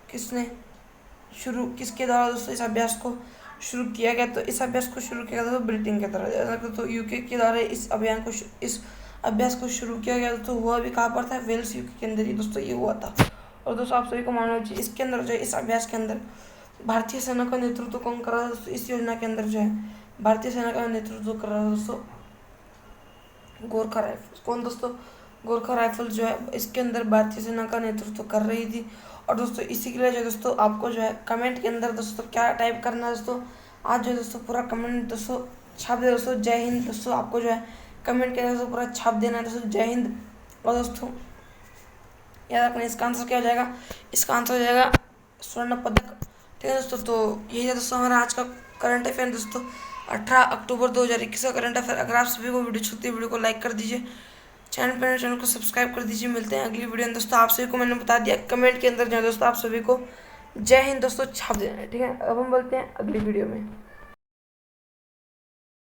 S1: किसके द्वारा दोस्तों इस अभ्यास को शुरू किया गया? तो इस अभ्यास को शुरू किया गया दोस्तों ब्रिटेन के द्वारा। तो यूके के द्वारा इस अभ्यास को शुरू किया गया दोस्तों। हुआ भी कहाँ पर था? वेल्स यूके के अंदर ही दोस्तों ये हुआ था। और दोस्तों आप सभी को मालूम है इसके अंदर जो है, इस अभ्यास के अंदर भारतीय सेना का नेतृत्व कौन कर रहा है दोस्तों? इस योजना के अंदर जो है भारतीय सेना का नेतृत्व कर रहा है दोस्तों गोरखा राइफल। कौन दोस्तों? गोरखा राइफल जो है इसके अंदर भारतीय सेना का नेतृत्व कर रही थी। और दोस्तों इसी के लिए जो दोस्तों आपको जो है कमेंट के अंदर दोस्तों क्या टाइप करना है दोस्तों? आज जो है दोस्तों पूरा कमेंट दोस्तों छाप दे दोस्तों, जय हिंद। दोस्तों आपको जो है कमेंट के अंदर दोस्तों पूरा छाप देना है दोस्तों, जय हिंद। और दोस्तों याद रखना इसका आंसर क्या हो जाएगा? इसका आंसर हो जाएगा स्वर्ण पदक। ठीक है दोस्तों, तो यही है दोस्तों हमारा आज का करंट अफेयर दोस्तों, 18 अक्टूबर 2021 का करंट अफेयर। अगर आप सभी को वीडियो छूती है वीडियो को लाइक कर दीजिए, चैनल को सब्सक्राइब कर दीजिए। मिलते हैं अगली वीडियो में दोस्तों। आप सभी को मैंने बता दिया कमेंट के अंदर जो है दोस्तों आप सभी को जय हिंद दोस्तों छाप देना है। ठीक है, अब हम बोलते हैं अगली वीडियो में।